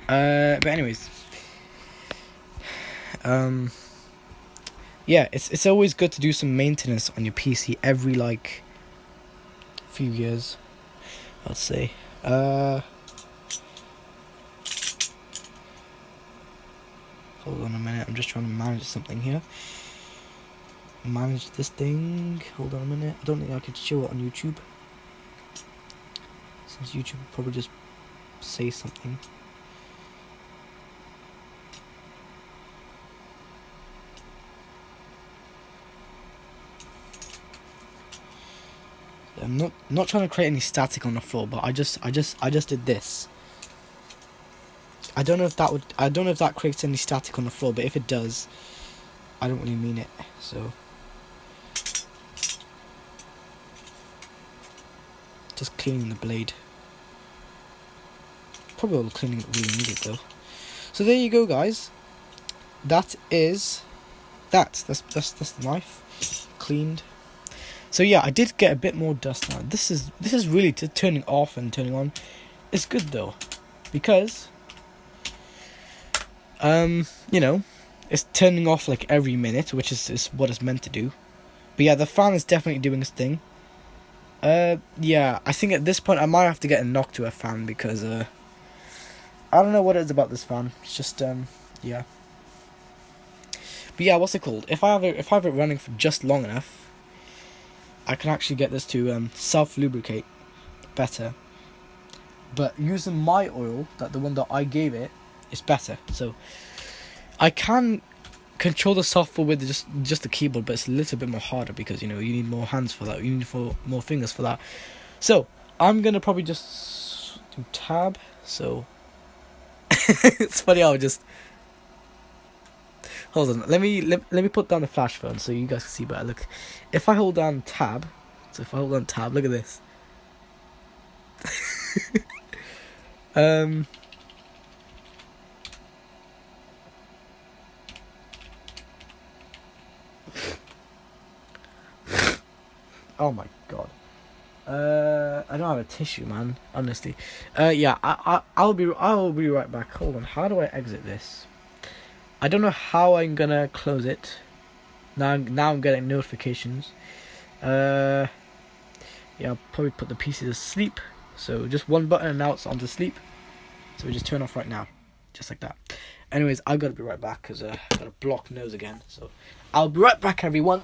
Speaker 1: But anyways, yeah, it's always good to do some maintenance on your PC every, like, few years, I'd say. Hold on a minute, I'm just trying to manage something here. Manage this thing. Hold on a minute. I don't think I could show it on YouTube, since YouTube would probably just say something. I'm not trying to create any static on the floor, but I just did this. I don't know if that creates any static on the floor, but if it does, I don't really mean it. So just cleaning the blade. Probably all the cleaning it really needed though. So there you go, guys. That's the knife cleaned. So yeah, I did get a bit more dust now. This is really turning off and turning on. It's good though, because you know, it's turning off like every minute, which is what it's meant to do. But yeah, the fan is definitely doing its thing. Yeah, I think at this point I might have to get a knock to a fan, because I don't know what it is about this fan. It's just yeah. But yeah, what's it called? If I have it running for just long enough, I can actually get this to self lubricate better. But using my oil, the one that I gave it, is better. So I can control the software with just the keyboard, but it's a little bit more harder, because you need more hands for that. You need more fingers for that. So I'm gonna probably just do tab. So it's funny how I just hold on. Let me put down the flash phone so you guys can see better. Look, if I hold down tab, look at this. Oh my god. I don't have a tissue, man. Honestly. Yeah. I'll be right back. Hold on. How do I exit this? I don't know how I'm gonna close it. Now I'm getting notifications. Yeah. I'll probably put the PC to sleep. So just one button and now it's on to sleep. So we just turn off right now, just like that. Anyways, I've got to be right back because I've got a blocked nose again. So I'll be right back, everyone.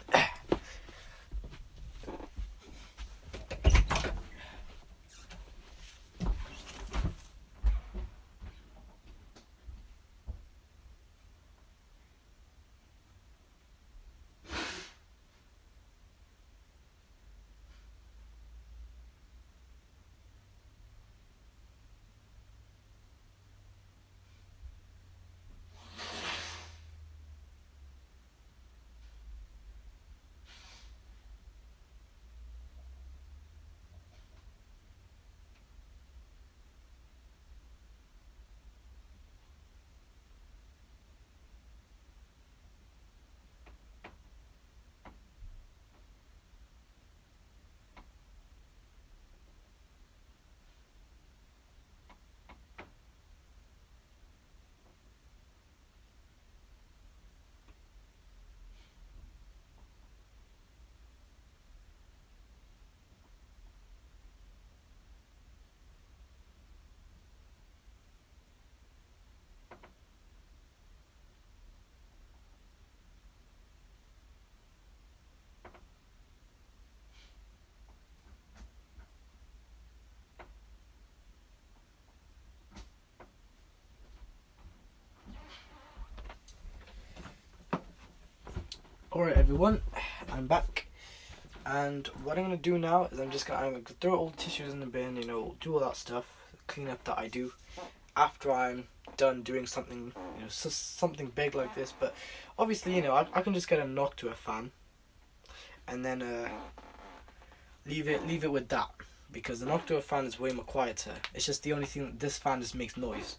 Speaker 2: Alright everyone, I'm back, and what I'm going to do now is I'm going to throw all the tissues in the bin, you know, do all that stuff, clean up that I do after I'm done doing something, you know, something big like this. But obviously, you know, I can just get a knock to a fan and then leave it with that, because the knock to a fan is way more quieter. It's just the only thing that this fan just makes noise,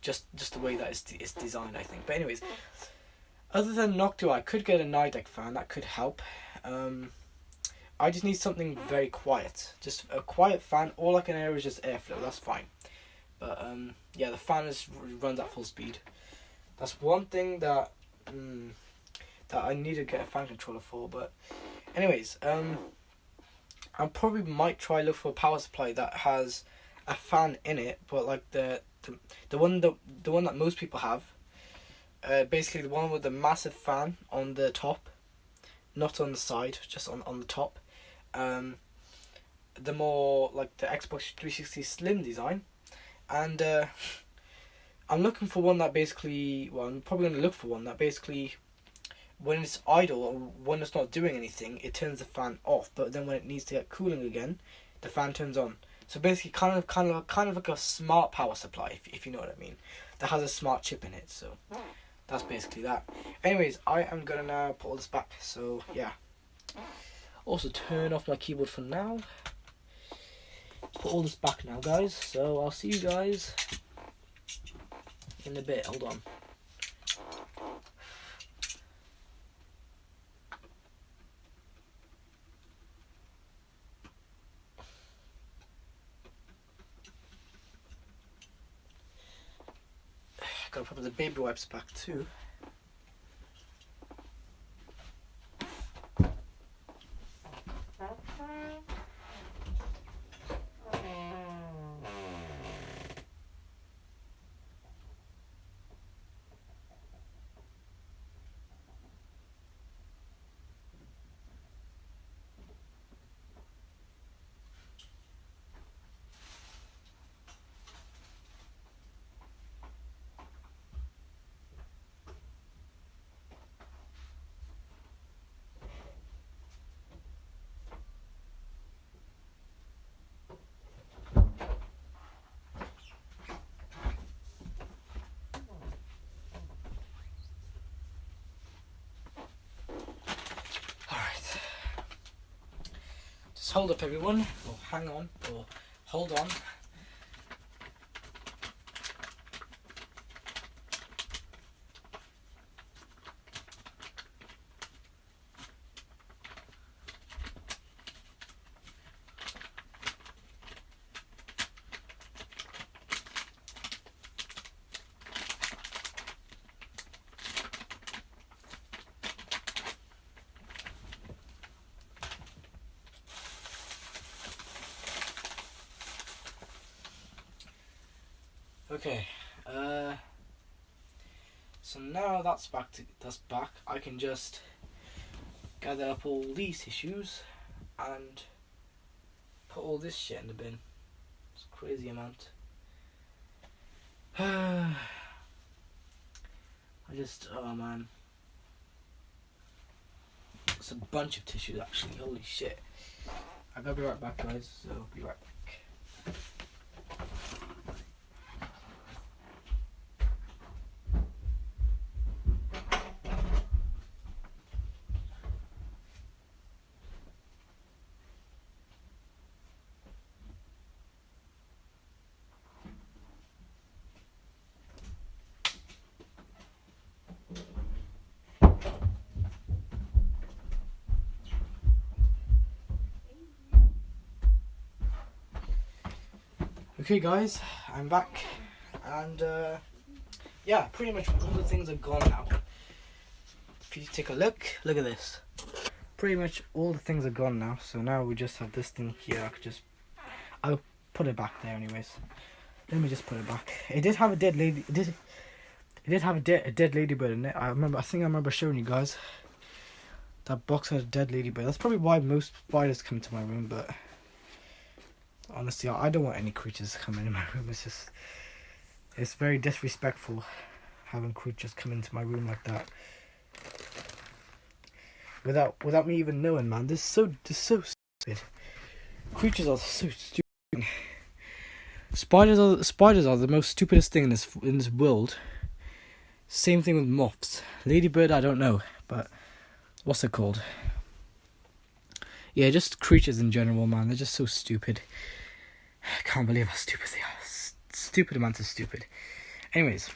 Speaker 2: just the way that it's designed, I think. But anyways, other than Noctua, I could get a Nidec fan. That could help. I just need something very quiet. Just a quiet fan. All I can hear is just airflow. That's fine. But yeah, the fan runs at full speed. That's one thing that that I need to get a fan controller for. But anyways, I probably might try look for a power supply that has a fan in it, but like the one that most people have. Basically the one with the massive fan on the top, not on the side, just on the top. The more like the Xbox 360 Slim design, and I'm looking for one that basically, well, I'm probably going to look for one that basically, when it's idle or when it's not doing anything, it turns the fan off, but then when it needs to get cooling again, the fan turns on. So basically kind of like a smart power supply, if you know what I mean, that has a smart chip in it. So that's basically that. Anyways, I am gonna now put all this back. So yeah. Also turn off my keyboard for now. Put all this back now, guys. So I'll see you guys in a bit. Hold on. Gotta put the baby wipes back too. Hold up everyone, or hang on, or hold on. Okay, so now that's back, I can just gather up all these tissues and put all this shit in the bin. It's a crazy amount. Oh man. It's a bunch of tissues actually, holy shit. I gotta be right back, guys, so be right back. Okay guys, I'm back, and yeah, pretty much all the things are gone now. If you take a look at this. Pretty much all the things are gone now, so now we just have this thing here. I'll put it back there anyways. Let me just put it back. It did have a dead lady, it did have a dead ladybird in it. I think I remember showing you guys. That box had a dead ladybird. That's probably why most spiders come to my room, but honestly, I don't want any creatures to come into my room. It's very disrespectful having creatures come into my room like that.
Speaker 1: without me even knowing, man. This is so stupid. Creatures are so stupid. Spiders are the most stupidest thing in this world. Same thing with moths. Ladybird, I don't know, but what's it called? Yeah, just creatures in general, man. They're just so stupid. I can't believe how stupid they are. Stupid amounts of stupid. Anyways,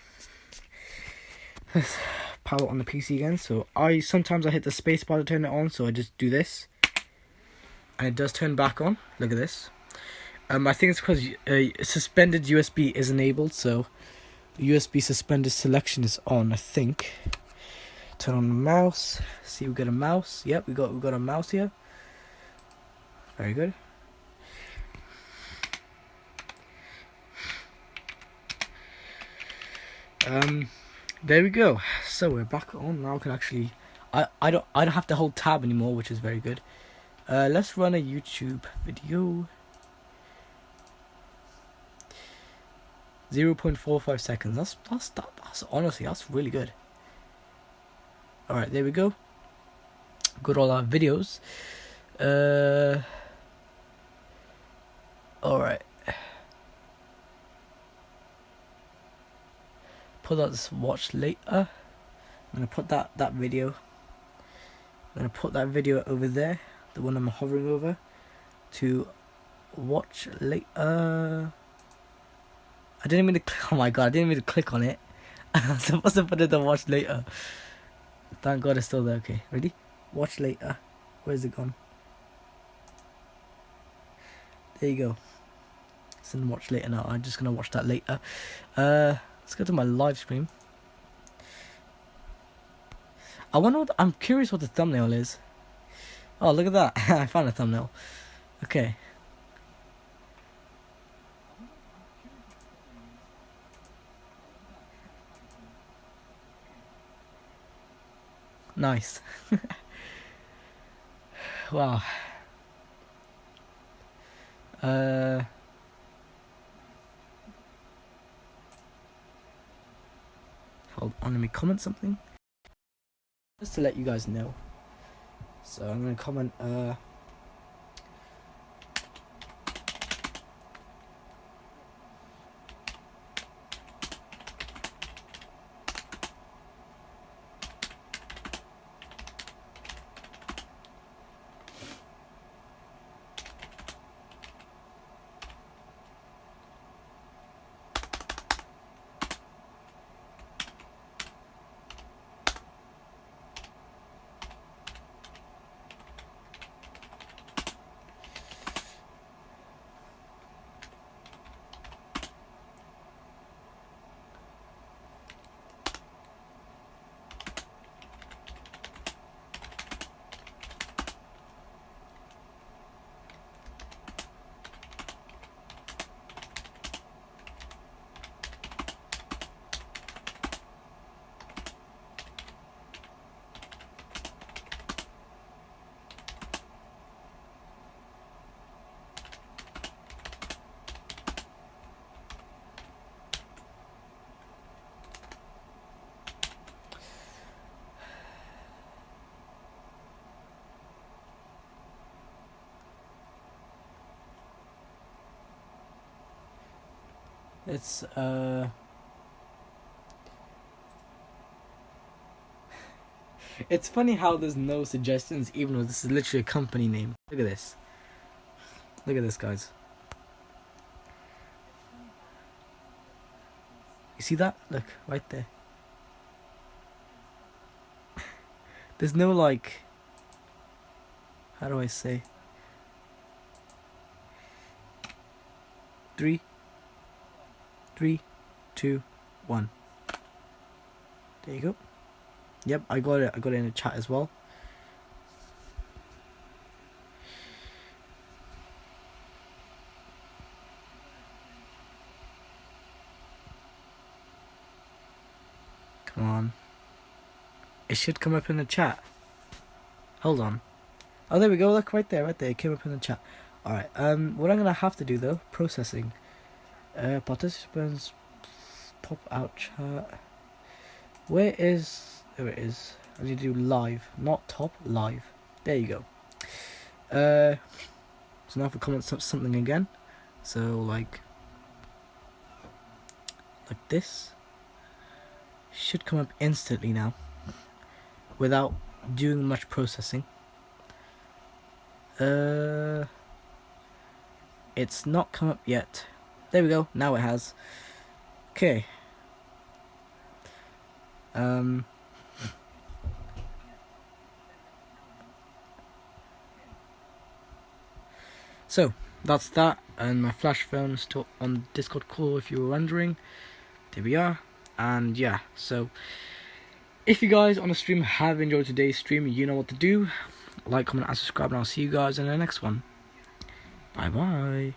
Speaker 1: let's power on the PC again. So sometimes I hit the space bar to turn it on. So I just do this, and it does turn back on. Look at this. I think it's because suspended USB is enabled, so USB suspended selection is on, I think. Turn on the mouse. See, we got a mouse. Yep, we got a mouse here. Very good. There we go. So we're back on now. I can actually, I don't have to hold tab anymore, which is very good. Let's run a YouTube video. 0.45 seconds. That's honestly, that's really good. Alright, there we go. Got all our videos. Alright. Put out this watch later. I'm gonna put that video. I'm gonna put that video over there, the one I'm hovering over, to watch later. I didn't mean to click. Oh my god, I didn't mean to click on it. I was supposed to put it to watch later. Thank god it's still there. Okay, ready? Watch later. Where's it gone? There you go. It's in watch later now. I'm just gonna watch that later. Let's go to my live stream. I'm curious what the thumbnail is. Oh, look at that. I found a thumbnail. Okay. Nice. Wow. Hold on, let me comment something. Just to let you guys know. So I'm gonna comment it's it's funny how there's no suggestions even though this is literally a company name. Look at this. Look at this, guys. You see that? Look, right there. There's no like, how do I say? 3, 2, 1. There you go. Yep, I got it in the chat as well. Come on. It should come up in the chat. Hold on. Oh, there we go. Look, right there. It came up in the chat. Alright, what I'm gonna have to do though, processing. Participants, pop out chat. Where is, there it is. I need to do live, not top, live. There you go. So now if we comment something again, so like this, should come up instantly now, without doing much processing. It's not come up yet. There we go. Now it has. Okay. So that's that, and my flash phone is still on Discord call if you were wondering. There we are, and yeah. So if you guys on the stream have enjoyed today's stream, you know what to do. Like, comment, and subscribe, and I'll see you guys in the next one. Bye bye.